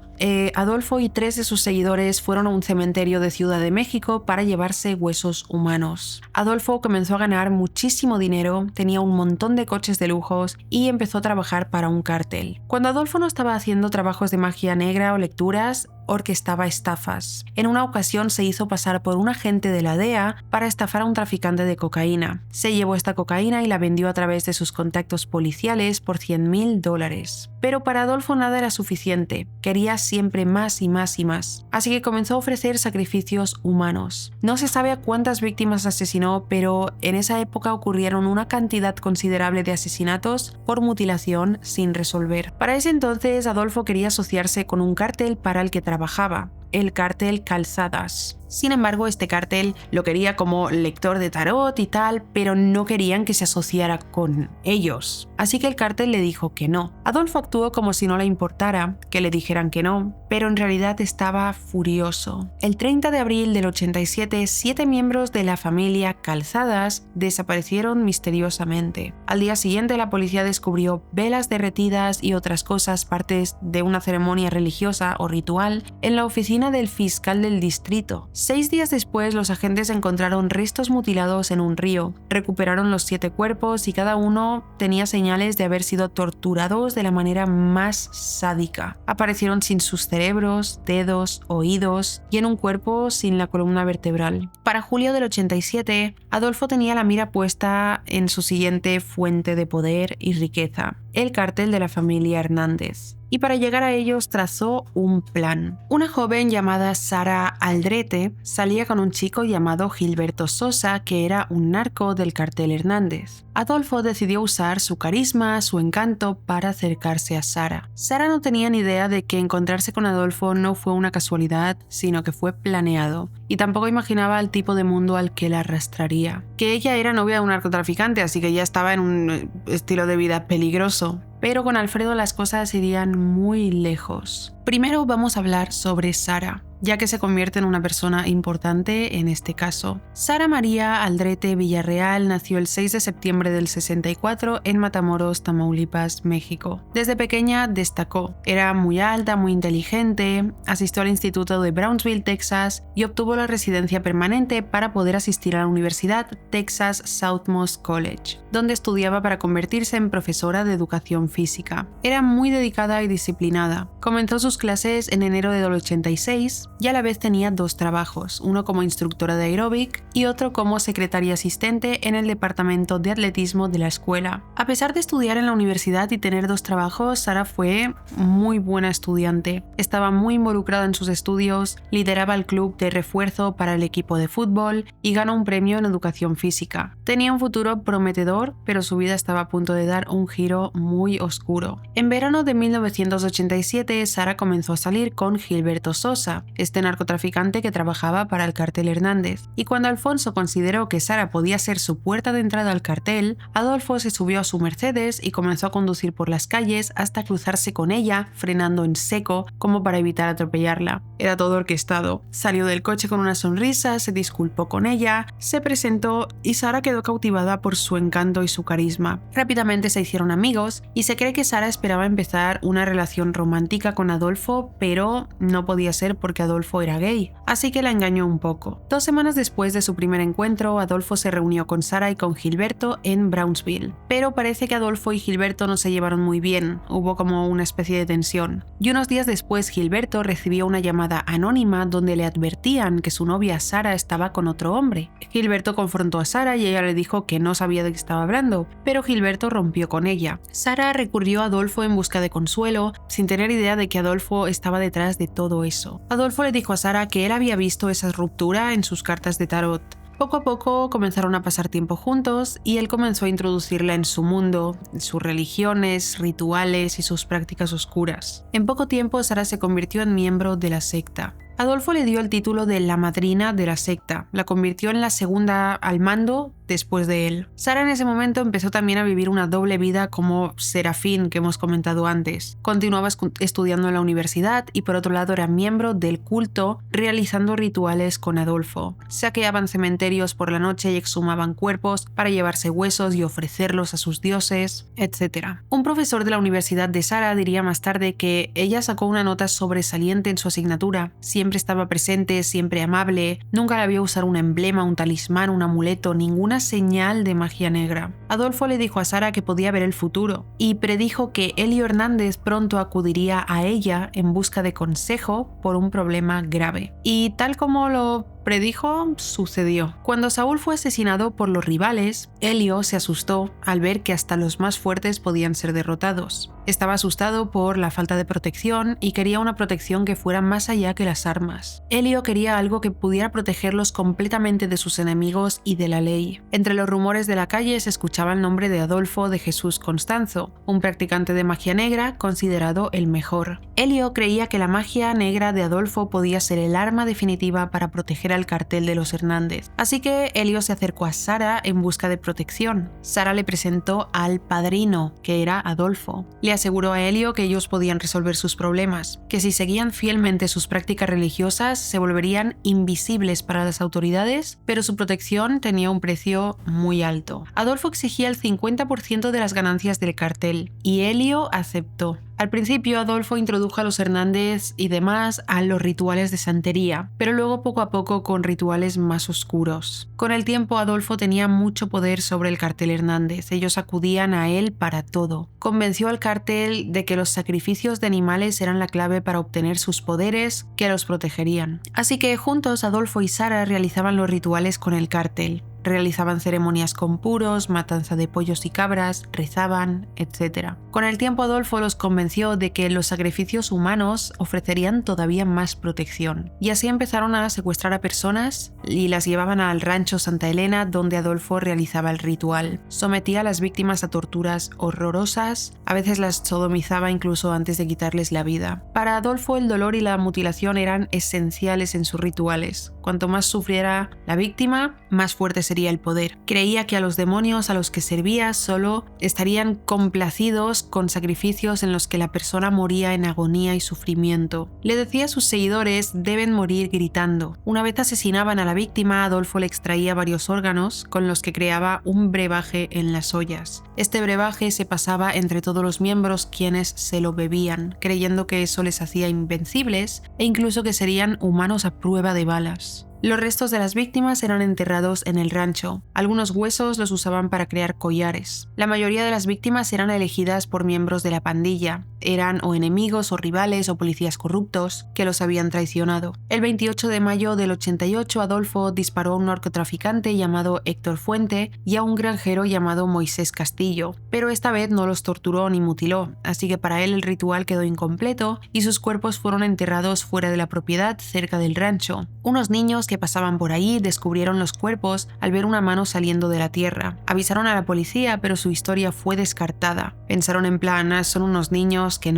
Adolfo y 3 de sus seguidores fueron a un cementerio de Ciudad de México para llevarse huesos humanos. Adolfo comenzó a ganar muchísimo dinero, tenía un montón de coches de lujos y empezó a trabajar para un cártel. Cuando Adolfo no estaba haciendo trabajos de magia negra o lecturas, orquestaba estafas. En una ocasión se hizo pasar por un agente de la DEA para estafar a un traficante de cocaína. Se llevó esta cocaína y la vendió a través de sus contactos policiales por $100,000. Pero para Adolfo nada era suficiente, quería siempre más y más y más. Así que comenzó a ofrecer sacrificios humanos. No se sabe a cuántas víctimas asesinó, pero en esa época ocurrieron una cantidad considerable de asesinatos por mutilación sin resolver. Para ese entonces Adolfo quería asociarse con un cártel para el que trabajaba, el cártel Calzadas. Sin embargo, este cartel lo quería como lector de tarot y tal, pero no querían que se asociara con ellos. Así que el cartel le dijo que no. Adolfo actuó como si no le importara que le dijeran que no, pero en realidad estaba furioso. El 30 de abril del 87, 7 miembros de la familia Calzadas desaparecieron misteriosamente. Al día siguiente, la policía descubrió velas derretidas y otras cosas, partes de una ceremonia religiosa o ritual, en la oficina del fiscal del distrito. 6 días después, los agentes encontraron restos mutilados en un río. Recuperaron los 7 cuerpos y cada uno tenía señales de haber sido torturados de la manera más sádica. Aparecieron sin sus cerebros, dedos, oídos y en un cuerpo sin la columna vertebral. Para julio del 87, Adolfo tenía la mira puesta en su siguiente fuente de poder y riqueza, el cártel de la familia Hernández. Y para llegar a ellos trazó un plan. Una joven llamada Sara Aldrete salía con un chico llamado Gilberto Sosa, que era un narco del cartel Hernández. Adolfo decidió usar su carisma, su encanto, para acercarse a Sara. Sara no tenía ni idea de que encontrarse con Adolfo no fue una casualidad, sino que fue planeado. Y tampoco imaginaba el tipo de mundo al que la arrastraría. Que ella era novia de un narcotraficante, así que ya estaba en un estilo de vida peligroso. Pero con Alfredo las cosas irían muy lejos. Primero vamos a hablar sobre Sara, ya que se convierte en una persona importante en este caso. Sara María Aldrete Villarreal nació el 6 de septiembre del 64 en Matamoros, Tamaulipas, México. Desde pequeña destacó. Era muy alta, muy inteligente, asistió al instituto de Brownsville, Texas, y obtuvo la residencia permanente para poder asistir a la Universidad Texas Southmost College, donde estudiaba para convertirse en profesora de educación física. Era muy dedicada y disciplinada. Comenzó sus clases en enero del 86 y a la vez tenía 2 trabajos, uno como instructora de aeróbic y otro como secretaria asistente en el departamento de atletismo de la escuela. A pesar de estudiar en la universidad y tener 2 trabajos, Sara fue muy buena estudiante. Estaba muy involucrada en sus estudios, lideraba el club de refuerzo para el equipo de fútbol y ganó un premio en educación física. Tenía un futuro prometedor, pero su vida estaba a punto de dar un giro muy oscuro. En verano de 1987, Sara comenzó a salir con Gilberto Sosa, este narcotraficante que trabajaba para el cartel Hernández. Y cuando Alfonso consideró que Sara podía ser su puerta de entrada al cartel, Adolfo se subió a su Mercedes y comenzó a conducir por las calles hasta cruzarse con ella, frenando en seco como para evitar atropellarla. Era todo orquestado. Salió del coche con una sonrisa, se disculpó con ella, se presentó y Sara quedó cautivada por su encanto y su carisma. Rápidamente se hicieron amigos y se cree que Sara esperaba empezar una relación romántica con Adolfo, pero no podía ser porque Adolfo era gay, así que la engañó un poco. 2 semanas después de su primer encuentro, Adolfo se reunió con Sara y con Gilberto en Brownsville, pero parece que Adolfo y Gilberto no se llevaron muy bien, hubo como una especie de tensión. Y unos días después, Gilberto recibió una llamada anónima donde le advertían que su novia Sara estaba con otro hombre. Gilberto confrontó a Sara y ella le dijo que no sabía de qué estaba hablando, pero Gilberto rompió con ella. Sara recurrió a Adolfo en busca de consuelo, sin tener idea de que Adolfo estaba detrás de todo eso. Adolfo le dijo a Sara que él había visto esa ruptura en sus cartas de tarot. Poco a poco comenzaron a pasar tiempo juntos y él comenzó a introducirla en su mundo, sus religiones, rituales y sus prácticas oscuras. En poco tiempo, Sara se convirtió en miembro de la secta. Adolfo le dio el título de la madrina de la secta, la convirtió en la segunda al mando después de él. Sara en ese momento empezó también a vivir una doble vida como Serafín que hemos comentado antes. Continuaba estudiando en la universidad y por otro lado era miembro del culto realizando rituales con Adolfo. Saqueaban cementerios por la noche y exhumaban cuerpos para llevarse huesos y ofrecerlos a sus dioses, etc. Un profesor de la universidad de Sara diría más tarde que ella sacó una nota sobresaliente en su asignatura. Siempre estaba presente, siempre amable, nunca la vio usar un emblema, un talismán, un amuleto, ninguna señal de magia negra. Adolfo le dijo a Sara que podía ver el futuro y predijo que Elio Hernández pronto acudiría a ella en busca de consejo por un problema grave. Y tal como lo predijo, sucedió. Cuando Saúl fue asesinado por los rivales, Elio se asustó al ver que hasta los más fuertes podían ser derrotados. Estaba asustado por la falta de protección y quería una protección que fuera más allá que las armas. Elio quería algo que pudiera protegerlos completamente de sus enemigos y de la ley. Entre los rumores de la calle se escuchaba el nombre de Adolfo de Jesús Constanzo, un practicante de magia negra considerado el mejor. Elio creía que la magia negra de Adolfo podía ser el arma definitiva para proteger era el cartel de los Hernández. Así que Elio se acercó a Sara en busca de protección. Sara le presentó al padrino, que era Adolfo. Le aseguró a Elio que ellos podían resolver sus problemas, que si seguían fielmente sus prácticas religiosas se volverían invisibles para las autoridades, pero su protección tenía un precio muy alto. Adolfo exigía el 50% de las ganancias del cartel y Elio aceptó. Al principio Adolfo introdujo a los Hernández y demás a los rituales de santería, pero luego poco a poco con rituales más oscuros. Con el tiempo Adolfo tenía mucho poder sobre el cartel Hernández, ellos acudían a él para todo. Convenció al cartel de que los sacrificios de animales eran la clave para obtener sus poderes que los protegerían. Así que juntos Adolfo y Sara realizaban los rituales con el cartel. Realizaban ceremonias con puros, matanza de pollos y cabras, rezaban, etc. Con el tiempo Adolfo los convenció de que los sacrificios humanos ofrecerían todavía más protección. Y así empezaron a secuestrar a personas y las llevaban al rancho Santa Elena donde Adolfo realizaba el ritual. Sometía a las víctimas a torturas horrorosas, a veces las sodomizaba incluso antes de quitarles la vida. Para Adolfo el dolor y la mutilación eran esenciales en sus rituales. Cuanto más sufriera la víctima, más fuerte sería el poder. Creía que a los demonios a los que servía solo estarían complacidos con sacrificios en los que la persona moría en agonía y sufrimiento. Le decía a sus seguidores: deben morir gritando. Una vez asesinaban a la víctima, Adolfo le extraía varios órganos con los que creaba un brebaje en las ollas. Este brebaje se pasaba entre todos los miembros quienes se lo bebían, creyendo que eso les hacía invencibles e incluso que serían humanos a prueba de balas. Los restos de las víctimas eran enterrados en el rancho. Algunos huesos los usaban para crear collares. La mayoría de las víctimas eran elegidas por miembros de la pandilla. Eran o enemigos o rivales o policías corruptos que los habían traicionado. El 28 de mayo del 88, Adolfo disparó a un narcotraficante llamado Héctor Fuente y a un granjero llamado Moisés Castillo, pero esta vez no los torturó ni mutiló, así que para él el ritual quedó incompleto y sus cuerpos fueron enterrados fuera de la propiedad, cerca del rancho. Unos niños que pasaban por ahí descubrieron los cuerpos al ver una mano saliendo de la tierra. Avisaron a la policía, pero su historia fue descartada. Pensaron en plan: son unos niños que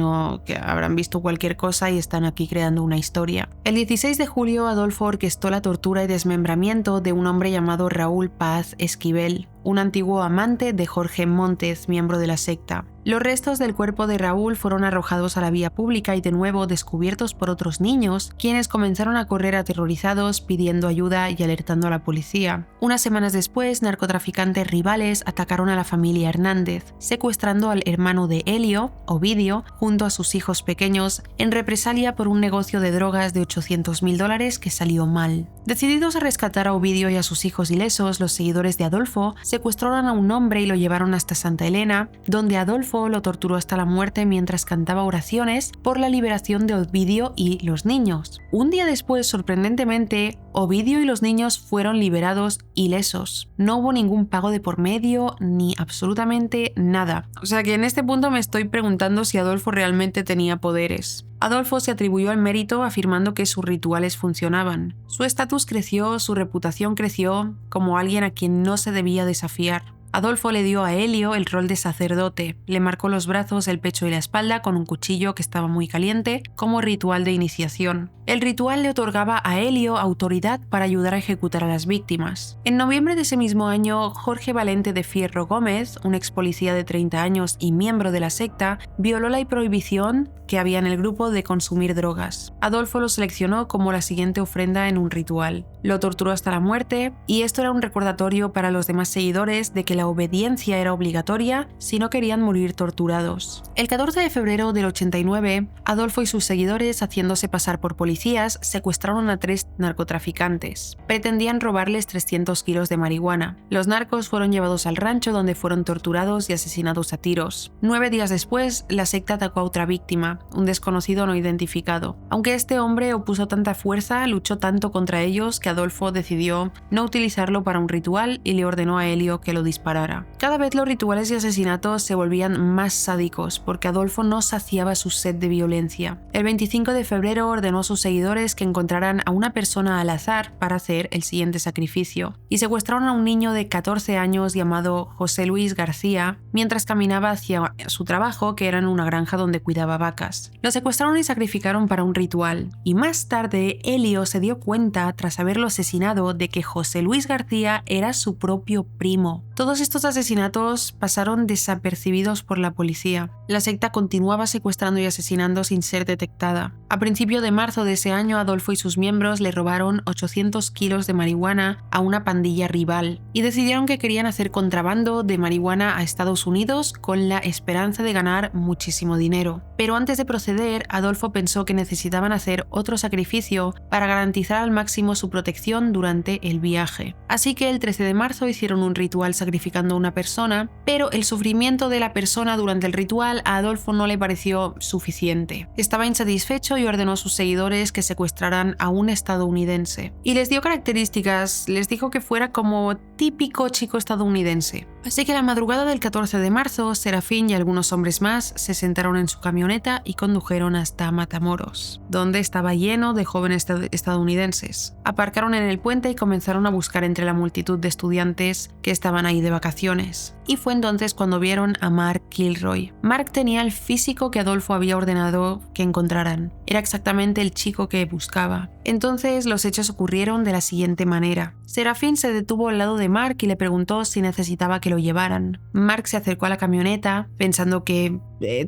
habrán visto cualquier cosa y están aquí creando una historia. El 16 de julio, Adolfo orquestó la tortura y desmembramiento de un hombre llamado Raúl Paz Esquivel, un antiguo amante de Jorge Montes, miembro de la secta. Los restos del cuerpo de Raúl fueron arrojados a la vía pública y de nuevo descubiertos por otros niños, quienes comenzaron a correr aterrorizados pidiendo ayuda y alertando a la policía. Unas semanas después, narcotraficantes rivales atacaron a la familia Hernández, secuestrando al hermano de Elio, Ovidio, junto a sus hijos pequeños, en represalia por un negocio de drogas de $800,000 que salió mal. Decididos a rescatar a Ovidio y a sus hijos ilesos, los seguidores de Adolfo secuestraron a un hombre y lo llevaron hasta Santa Elena, donde Adolfo lo torturó hasta la muerte mientras cantaba oraciones por la liberación de Ovidio y los niños. Un día después, sorprendentemente, Ovidio y los niños fueron liberados ilesos. No hubo ningún pago de por medio ni absolutamente nada. O sea que en este punto me estoy preguntando si Adolfo realmente tenía poderes. Adolfo se atribuyó el mérito afirmando que sus rituales funcionaban. Su estatus creció, su reputación creció como alguien a quien no se debía desafiar. Adolfo le dio a Elio el rol de sacerdote, le marcó los brazos, el pecho y la espalda con un cuchillo que estaba muy caliente como ritual de iniciación. El ritual le otorgaba a Elio autoridad para ayudar a ejecutar a las víctimas. En noviembre de ese mismo año, Jorge Valente de Fierro Gómez, un ex policía de 30 años y miembro de la secta, violó la prohibición que había en el grupo de consumir drogas. Adolfo lo seleccionó como la siguiente ofrenda en un ritual. Lo torturó hasta la muerte y esto era un recordatorio para los demás seguidores de que la obediencia era obligatoria si no querían morir torturados. El 14 de febrero del 89, Adolfo y sus seguidores, haciéndose pasar por policías, secuestraron a 3 narcotraficantes. Pretendían robarles 300 kilos de marihuana. Los narcos fueron llevados al rancho donde fueron torturados y asesinados a tiros. 9 días después, la secta atacó a otra víctima, un desconocido no identificado. Aunque este hombre opuso tanta fuerza, luchó tanto contra ellos que Adolfo decidió no utilizarlo para un ritual y le ordenó a Elio que lo disparara. Cada vez los rituales y asesinatos se volvían más sádicos porque Adolfo no saciaba su sed de violencia. El 25 de febrero ordenó a sus seguidores que encontraran a una persona al azar para hacer el siguiente sacrificio y secuestraron a un niño de 14 años llamado José Luis García mientras caminaba hacia su trabajo, que era en una granja donde cuidaba vacas. Lo secuestraron y sacrificaron para un ritual y más tarde Elio se dio cuenta, tras haberlo haberlo asesinado de que José Luis García era su propio primo. Todos estos asesinatos pasaron desapercibidos por la policía. La secta continuaba secuestrando y asesinando sin ser detectada. A principio de marzo de ese año, Adolfo y sus miembros le robaron 800 kilos de marihuana a una pandilla rival y decidieron que querían hacer contrabando de marihuana a Estados Unidos con la esperanza de ganar muchísimo dinero. Pero antes de proceder, Adolfo pensó que necesitaban hacer otro sacrificio para garantizar al máximo su protección durante el viaje. Así que el 13 de marzo hicieron un ritual sacrificando a una persona, pero el sufrimiento de la persona durante el ritual a Adolfo no le pareció suficiente. Estaba insatisfecho y ordenó a sus seguidores que secuestraran a un estadounidense. Y les dio características, les dijo que fuera como típico chico estadounidense. Así que la madrugada del 14 de marzo, Serafín y algunos hombres más se sentaron en su camioneta y condujeron hasta Matamoros, donde estaba lleno de jóvenes estadounidenses. Aparcaron en el puente y comenzaron a buscar entre la multitud de estudiantes que estaban ahí de vacaciones. Y fue entonces cuando vieron a Mark Kilroy. Mark tenía el físico que Adolfo había ordenado que encontraran. Era exactamente el chico que buscaba. Entonces los hechos ocurrieron de la siguiente manera. Serafín se detuvo al lado de Mark y le preguntó si necesitaba que lo llevaran. Mark se acercó a la camioneta pensando que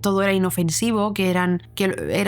todo era inofensivo, que eran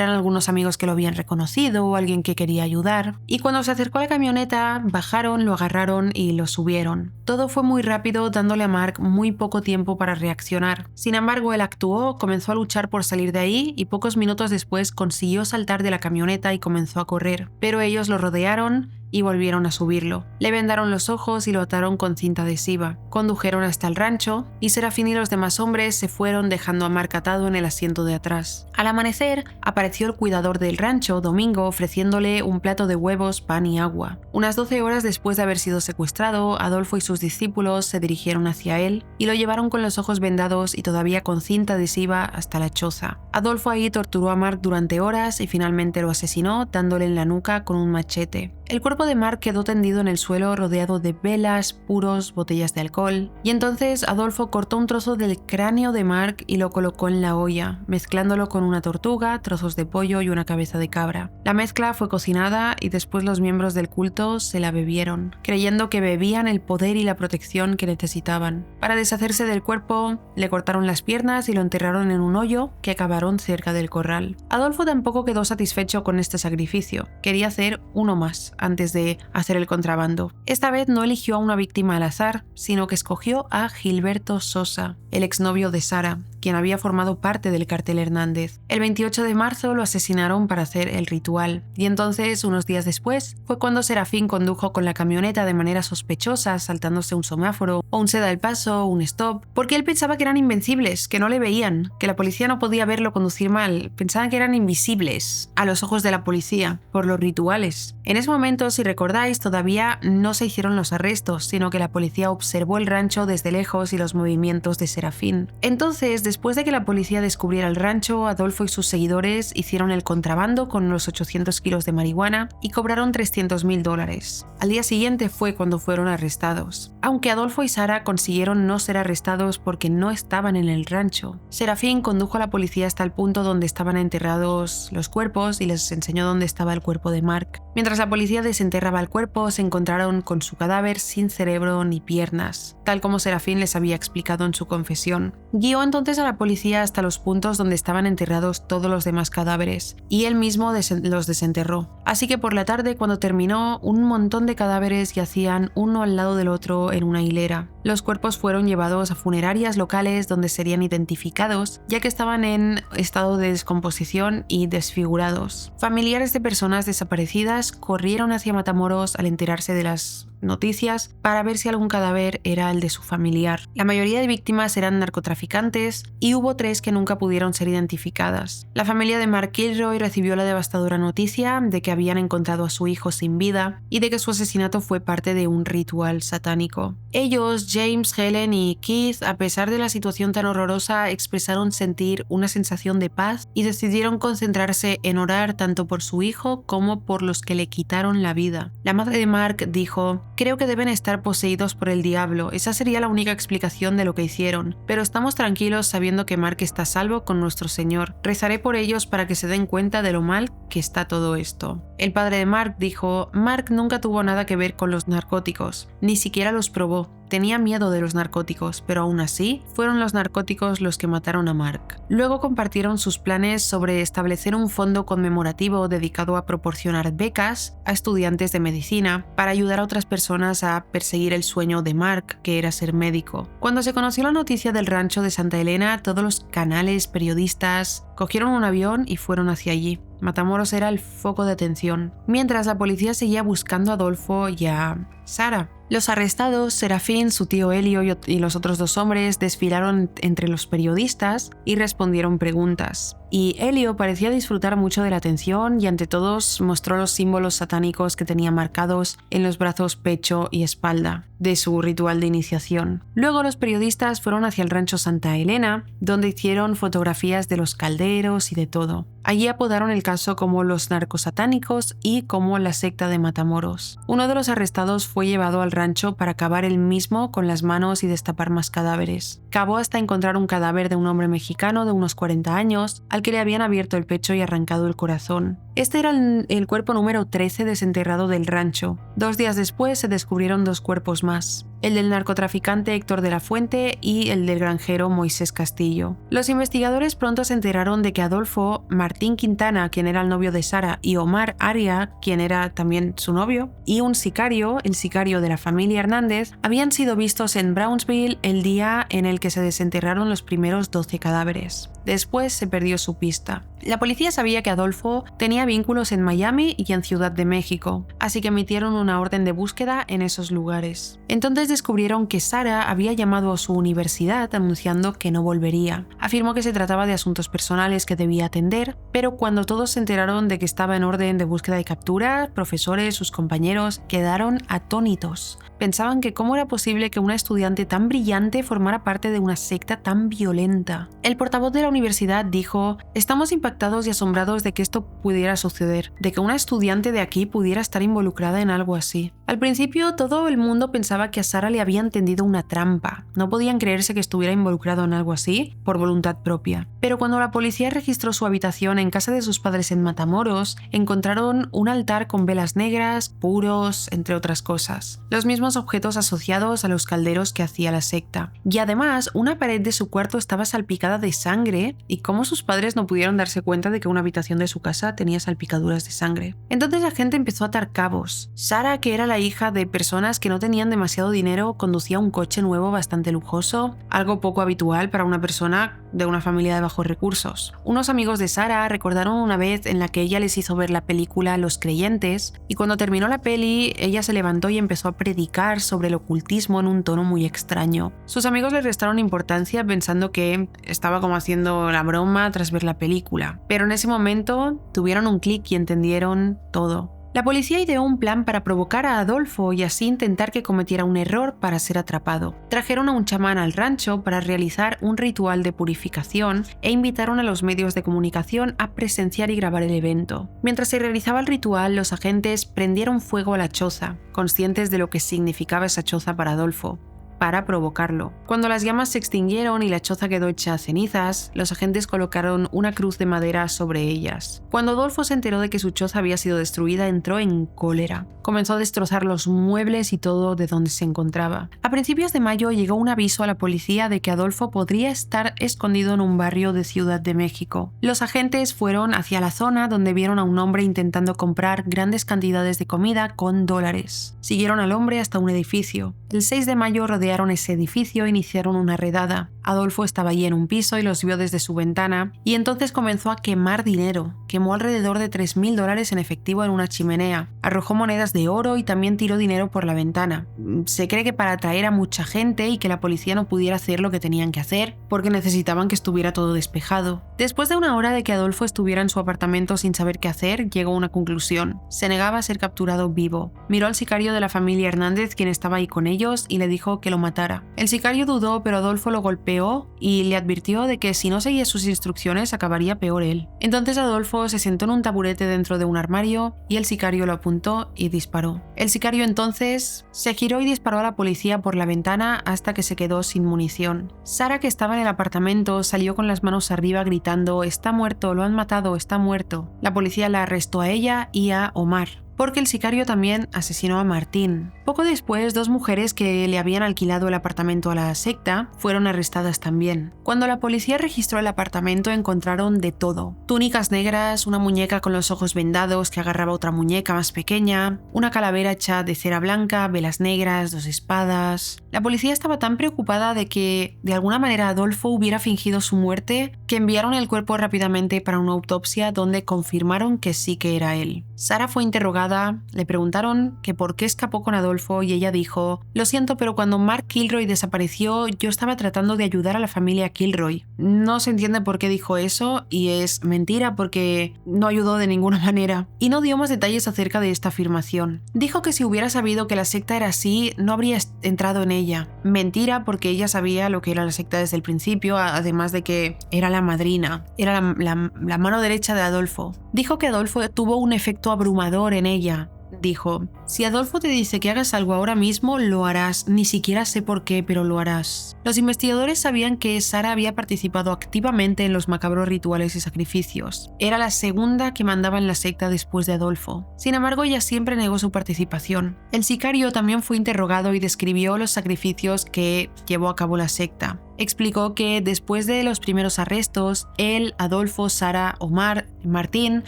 algunos amigos que lo habían reconocido o alguien que quería ayudar. Y cuando se acercó a la camioneta, bajaron, lo agarraron y lo subieron. Todo fue muy rápido, dándole a Mark muy poco tiempo para reaccionar. Sin embargo, él actuó, comenzó a luchar por salir de ahí y pocos minutos después consiguió saltar de la camioneta y comenzó a correr. Pero ellos lo rodearon y volvieron a subirlo. Le vendaron los ojos y lo ataron con cinta adhesiva. Condujeron hasta el rancho y Serafín y los demás hombres se fueron dejando a Mark atado en el asiento de atrás. Al amanecer, apareció el cuidador del rancho, Domingo, ofreciéndole un plato de huevos, pan y agua. Unas 12 horas después de haber sido secuestrado, Adolfo y sus discípulos se dirigieron hacia él y lo llevaron con los ojos vendados y todavía con cinta adhesiva hasta la choza. Adolfo ahí torturó a Mark durante horas y finalmente lo asesinó dándole en la nuca con un machete. El cuerpo de Mark quedó tendido en el suelo rodeado de velas, puros, botellas de alcohol, y entonces Adolfo cortó un trozo del cráneo de Mark y lo colocó en la olla, mezclándolo con una tortuga, trozos de pollo y una cabeza de cabra. La mezcla fue cocinada y después los miembros del culto se la bebieron, creyendo que bebían el poder y la protección que necesitaban. Para deshacerse del cuerpo, le cortaron las piernas y lo enterraron en un hoyo que cavaron cerca del corral. Adolfo tampoco quedó satisfecho con este sacrificio, quería hacer uno más antes de hacer el contrabando. Esta vez no eligió a una víctima al azar, sino que escogió a Gilberto Sosa, el exnovio de Sara, quien había formado parte del cartel Hernández. El 28 de marzo lo asesinaron para hacer el ritual, y entonces, unos días después, fue cuando Serafín condujo con la camioneta de manera sospechosa, saltándose un semáforo, o un ceda al paso, o un stop, porque él pensaba que eran invencibles, que no le veían, que la policía no podía verlo conducir mal, pensaban que eran invisibles a los ojos de la policía, por los rituales. En ese momento, si recordáis, todavía no se hicieron los arrestos, sino que la policía observó el rancho desde lejos y los movimientos de Serafín. Entonces, después de que la policía descubriera el rancho, Adolfo y sus seguidores hicieron el contrabando con los 800 kilos de marihuana y cobraron $300,000. Al día siguiente fue cuando fueron arrestados. Aunque Adolfo y Sara consiguieron no ser arrestados porque no estaban en el rancho, Serafín condujo a la policía hasta el punto donde estaban enterrados los cuerpos y les enseñó dónde estaba el cuerpo de Mark. Mientras la policía desenterraba el cuerpo, se encontraron con su cadáver sin cerebro ni piernas, tal como Serafín les había explicado en su confesión. Guió entonces a la policía hasta los puntos donde estaban enterrados todos los demás cadáveres, y él mismo los desenterró. Así que por la tarde, cuando terminó, un montón de cadáveres yacían uno al lado del otro en una hilera. Los cuerpos fueron llevados a funerarias locales donde serían identificados, ya que estaban en estado de descomposición y desfigurados. Familiares de personas desaparecidas corrieron hacia Matamoros al enterarse de las noticias para ver si algún cadáver era el de su familiar. La mayoría de víctimas eran narcotraficantes y hubo 3 que nunca pudieron ser identificadas. La familia de Mark Kilroy recibió la devastadora noticia de que habían encontrado a su hijo sin vida y de que su asesinato fue parte de un ritual satánico. Ellos, James, Helen y Keith, a pesar de la situación tan horrorosa, expresaron sentir una sensación de paz y decidieron concentrarse en orar tanto por su hijo como por los que le quitaron la vida. La madre de Mark dijo: Creo que deben estar poseídos por el diablo, esa sería la única explicación de lo que hicieron, pero estamos tranquilos sabiendo que Mark está a salvo con nuestro Señor. Rezaré por ellos para que se den cuenta de lo mal que está todo esto. El padre de Mark dijo: Mark nunca tuvo nada que ver con los narcóticos, ni siquiera los probó. Tenía miedo de los narcóticos, pero aún así fueron los narcóticos los que mataron a Mark. Luego compartieron sus planes sobre establecer un fondo conmemorativo dedicado a proporcionar becas a estudiantes de medicina para ayudar a otras personas a perseguir el sueño de Mark, que era ser médico. Cuando se conoció la noticia del rancho de Santa Elena, todos los canales, periodistas, cogieron un avión y fueron hacia allí. Matamoros era el foco de atención, mientras la policía seguía buscando a Adolfo y a Sarah. Los arrestados, Serafín, su tío Elio y los otros dos hombres desfilaron entre los periodistas y respondieron preguntas. Y Elio parecía disfrutar mucho de la atención y ante todos mostró los símbolos satánicos que tenía marcados en los brazos, pecho y espalda de su ritual de iniciación. Luego los periodistas fueron hacia el rancho Santa Elena, donde hicieron fotografías de los calderos y de todo. Allí apodaron el caso como los narcosatánicos y como la secta de Matamoros. Uno de los arrestados fue llevado al rancho para cavar él mismo con las manos y destapar más cadáveres. Cavó hasta encontrar un cadáver de un hombre mexicano de unos 40 años, al que le habían abierto el pecho y arrancado el corazón. Este era el cuerpo número 13 desenterrado del rancho. 2 días después se descubrieron 2 cuerpos más, el del narcotraficante Héctor de la Fuente y el del granjero Moisés Castillo. Los investigadores pronto se enteraron de que Adolfo, Martín Quintana, quien era el novio de Sara, y Omar Aria, quien era también su novio, y un sicario, el sicario de la familia Hernández, habían sido vistos en Brownsville el día en el que se desenterraron los primeros 12 cadáveres. Después se perdió su pista. La policía sabía que Adolfo tenía vínculos en Miami y en Ciudad de México, así que emitieron una orden de búsqueda en esos lugares. Entonces descubrieron que Sara había llamado a su universidad anunciando que no volvería. Afirmó que se trataba de asuntos personales que debía atender, pero cuando todos se enteraron de que estaba en orden de búsqueda y captura, profesores, sus compañeros, quedaron atónitos. Pensaban que cómo era posible que una estudiante tan brillante formara parte de una secta tan violenta. El portavoz de la universidad dijo: estamos impactados y asombrados de que esto pudiera suceder, de que una estudiante de aquí pudiera estar involucrada en algo así. Al principio todo el mundo pensaba que a Sara le habían tendido una trampa. No podían creerse que estuviera involucrado en algo así por voluntad propia. Pero cuando la policía registró su habitación en casa de sus padres en Matamoros, encontraron un altar con velas negras, puros, entre otras cosas. Los mismos objetos asociados a los calderos que hacía la secta. Y además, una pared de su cuarto estaba salpicada de sangre, y cómo sus padres no pudieron darse cuenta de que una habitación de su casa tenía salpicaduras de sangre. Entonces la gente empezó a atar cabos. Sara, que era la hija de personas que no tenían demasiado dinero, conducía un coche nuevo bastante lujoso, algo poco habitual para una persona de una familia de bajos recursos. Unos amigos de Sara recordaron una vez en la que ella les hizo ver la película Los Creyentes, y cuando terminó la peli, ella se levantó y empezó a predicar sobre el ocultismo en un tono muy extraño. Sus amigos le restaron importancia pensando que estaba como haciendo la broma tras ver la película, pero en ese momento tuvieron un clic y entendieron todo. La policía ideó un plan para provocar a Adolfo y así intentar que cometiera un error para ser atrapado. Trajeron a un chamán al rancho para realizar un ritual de purificación e invitaron a los medios de comunicación a presenciar y grabar el evento. Mientras se realizaba el ritual, los agentes prendieron fuego a la choza, conscientes de lo que significaba esa choza para Adolfo, para provocarlo. Cuando las llamas se extinguieron y la choza quedó hecha cenizas, los agentes colocaron una cruz de madera sobre ellas. Cuando Adolfo se enteró de que su choza había sido destruida, entró en cólera. Comenzó a destrozar los muebles y todo de donde se encontraba. A principios de mayo llegó un aviso a la policía de que Adolfo podría estar escondido en un barrio de Ciudad de México. Los agentes fueron hacia la zona donde vieron a un hombre intentando comprar grandes cantidades de comida con dólares. Siguieron al hombre hasta un edificio. El 6 de mayo rodearon ese edificio e iniciaron una redada. Adolfo estaba allí en un piso y los vio desde su ventana, y entonces comenzó a quemar dinero. Quemó alrededor de $3,000 en efectivo en una chimenea. Arrojó monedas de oro y también tiró dinero por la ventana. Se cree que para atraer a mucha gente y que la policía no pudiera hacer lo que tenían que hacer, porque necesitaban que estuviera todo despejado. Después de una hora de que Adolfo estuviera en su apartamento sin saber qué hacer, llegó a una conclusión. Se negaba a ser capturado vivo. Miró al sicario de la familia Hernández, quien estaba ahí con ellos, y le dijo que lo matara. El sicario dudó, pero Adolfo lo golpeó y le advirtió de que si no seguía sus instrucciones acabaría peor él. Entonces Adolfo se sentó en un taburete dentro de un armario y el sicario lo apuntó y disparó. El sicario entonces se giró y disparó a la policía por la ventana hasta que se quedó sin munición. Sara, que estaba en el apartamento, salió con las manos arriba gritando: «Está muerto, lo han matado, está muerto». La policía la arrestó a ella y a Omar, porque el sicario también asesinó a Martín. Poco después, 2 mujeres que le habían alquilado el apartamento a la secta fueron arrestadas también. Cuando la policía registró el apartamento, encontraron de todo: túnicas negras, una muñeca con los ojos vendados que agarraba otra muñeca más pequeña, una calavera hecha de cera blanca, velas negras, 2 espadas. La policía estaba tan preocupada de que de alguna manera Adolfo hubiera fingido su muerte que enviaron el cuerpo rápidamente para una autopsia donde confirmaron que sí que era él. Sara fue interrogada, le preguntaron que por qué escapó con Adolfo y ella dijo: «Lo siento, pero cuando Mark Kilroy desapareció yo estaba tratando de ayudar a la familia Kilroy». No se entiende por qué dijo eso y es mentira porque no ayudó de ninguna manera. Y no dio más detalles acerca de esta afirmación. Dijo que si hubiera sabido que la secta era así no habría entrado en ella. Mentira, porque ella sabía lo que era la secta desde el principio, además de que era la madrina, era la mano derecha de Adolfo. Dijo que Adolfo tuvo un efecto abrumador en ella. Dijo: «Si Adolfo te dice que hagas algo ahora mismo, lo harás. Ni siquiera sé por qué, pero lo harás». Los investigadores sabían que Sara había participado activamente en los macabros rituales y sacrificios. Era la segunda que mandaba en la secta después de Adolfo. Sin embargo, ella siempre negó su participación. El sicario también fue interrogado y describió los sacrificios que llevó a cabo la secta. Explicó que después de los primeros arrestos, él, Adolfo, Sara, Omar y Martín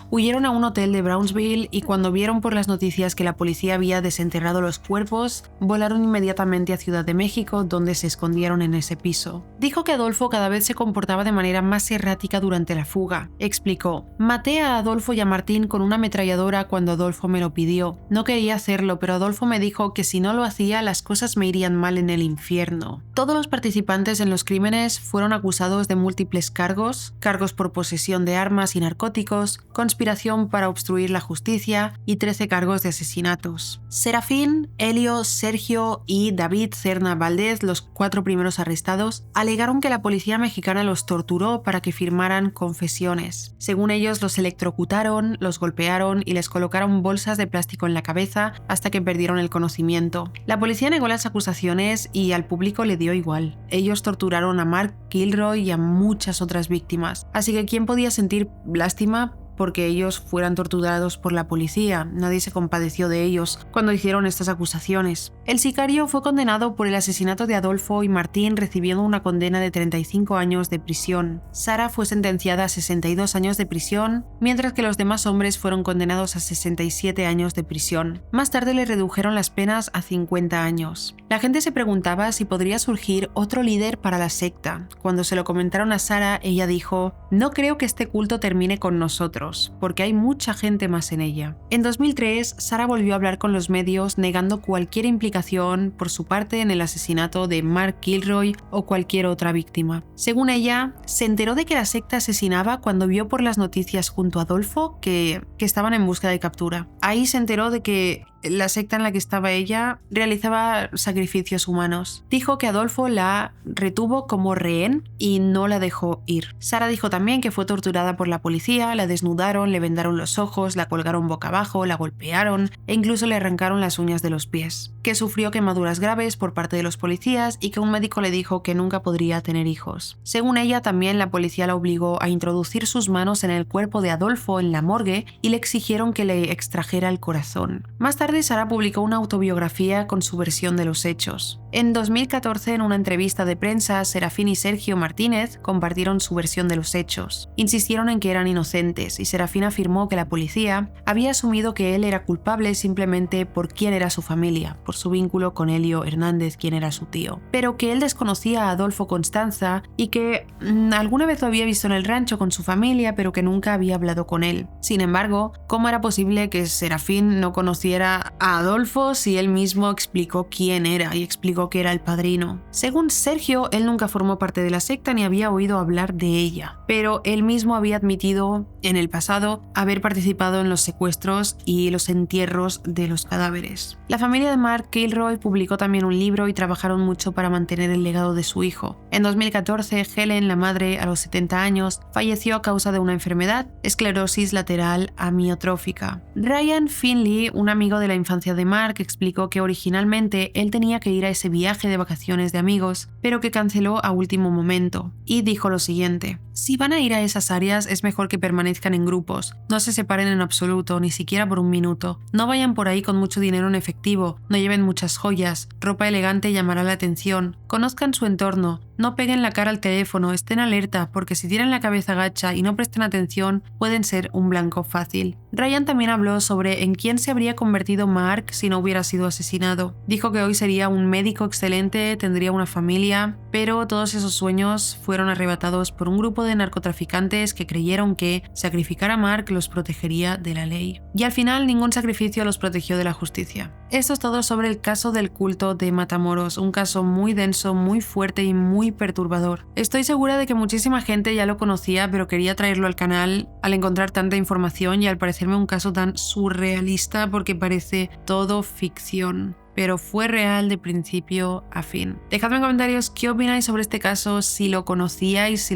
huyeron a un hotel de Brownsville y cuando vieron por las noticias que la policía había desenterrado los cuerpos, volaron inmediatamente a Ciudad de México, donde se escondieron en ese piso. Dijo que Adolfo cada vez se comportaba de manera más errática durante la fuga. Explicó: «Maté a Adolfo y a Martín con una ametralladora cuando Adolfo me lo pidió. No quería hacerlo, pero Adolfo me dijo que si no lo hacía las cosas me irían mal en el infierno». Todos los participantes en los crímenes fueron acusados de múltiples cargos por posesión de armas y narcóticos, conspiración para obstruir la justicia y 13 cargos de asesinatos. Serafín, Helio, Sergio y David Cerna Valdez, los 4 primeros arrestados, alegaron que la policía mexicana los torturó para que firmaran confesiones. Según ellos, los electrocutaron, los golpearon y les colocaron bolsas de plástico en la cabeza hasta que perdieron el conocimiento. La policía negó las acusaciones y al público le dio igual. Ellos torturaron a Mark Kilroy y a muchas otras víctimas. Así que ¿quién podía sentir lástima porque ellos fueran torturados por la policía? Nadie se compadeció de ellos cuando hicieron estas acusaciones. El sicario fue condenado por el asesinato de Adolfo y Martín, recibiendo una condena de 35 años de prisión. Sara fue sentenciada a 62 años de prisión, mientras que los demás hombres fueron condenados a 67 años de prisión. Más tarde le redujeron las penas a 50 años. La gente se preguntaba si podría surgir otro líder para la secta. Cuando se lo comentaron a Sara, ella dijo: «No creo que este culto termine con nosotros, porque hay mucha gente más en ella». En 2003, Sara volvió a hablar con los medios negando cualquier implicación por su parte en el asesinato de Mark Kilroy o cualquier otra víctima. Según ella, se enteró de que la secta asesinaba cuando vio por las noticias junto a Adolfo que estaban en busca de captura. Ahí se enteró de que la secta en la que estaba ella realizaba sacrificios humanos. Dijo que Adolfo la retuvo como rehén y no la dejó ir. Sara dijo también que fue torturada por la policía, la desnudaron, le vendaron los ojos, la colgaron boca abajo, la golpearon e incluso le arrancaron las uñas de los pies. Que sufrió quemaduras graves por parte de los policías y que un médico le dijo que nunca podría tener hijos. Según ella, también la policía la obligó a introducir sus manos en el cuerpo de Adolfo en la morgue y le exigieron que le extrajera el corazón. Más tarde, Sara publicó una autobiografía con su versión de los hechos. En 2014, en una entrevista de prensa, Serafín y Sergio Martínez compartieron su versión de los hechos. Insistieron en que eran inocentes y Serafín afirmó que la policía había asumido que él era culpable simplemente por quién era su familia, por su vínculo con Helio Hernández, quien era su tío, pero que él desconocía a Adolfo Constanza y que alguna vez lo había visto en el rancho con su familia, pero que nunca había hablado con él. Sin embargo, ¿cómo era posible que Serafín no conociera a Adolfo si él mismo explicó quién era y explicó que era el padrino. Según Sergio, él nunca formó parte de la secta ni había oído hablar de ella, pero él mismo había admitido en el pasado haber participado en los secuestros y los entierros de los cadáveres. La familia de Mark Kilroy publicó también un libro y trabajaron mucho para mantener el legado de su hijo. En 2014, Helen, la madre, a los 70 años, falleció a causa de una enfermedad, esclerosis lateral amiotrófica. Ryan Finley, un amigo de la infancia de Mark, explicó que originalmente él tenía que ir a ese viaje de vacaciones de amigos, pero que canceló a último momento, y dijo lo siguiente: si van a ir a esas áreas es mejor que permanezcan en grupos, no se separen en absoluto, ni siquiera por un minuto, no vayan por ahí con mucho dinero en efectivo, no lleven muchas joyas, ropa elegante llamará la atención, conozcan su entorno, no peguen la cara al teléfono, estén alerta, porque si tienen la cabeza gacha y no prestan atención, pueden ser un blanco fácil. Ryan también habló sobre en quién se habría convertido Mark si no hubiera sido asesinado. Dijo que hoy sería un médico excelente, tendría una familia, pero todos esos sueños fueron arrebatados por un grupo de narcotraficantes que creyeron que sacrificar a Mark los protegería de la ley. Y al final ningún sacrificio los protegió de la justicia. Esto es todo sobre el caso del culto de Matamoros, un caso muy denso, muy fuerte y muy perturbador. Estoy segura de que muchísima gente ya lo conocía, pero quería traerlo al canal al encontrar tanta información y al parecerme un caso tan surrealista porque parece todo ficción. Pero fue real de principio a fin. Dejadme en comentarios qué opináis sobre este caso, si lo conocíais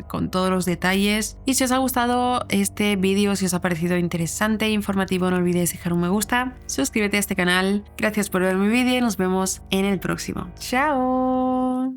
con todos los detalles. Y si os ha gustado este vídeo, si os ha parecido interesante e informativo, no olvidéis dejar un me gusta, suscríbete a este canal. Gracias por ver mi vídeo y nos vemos en el próximo. ¡Chao!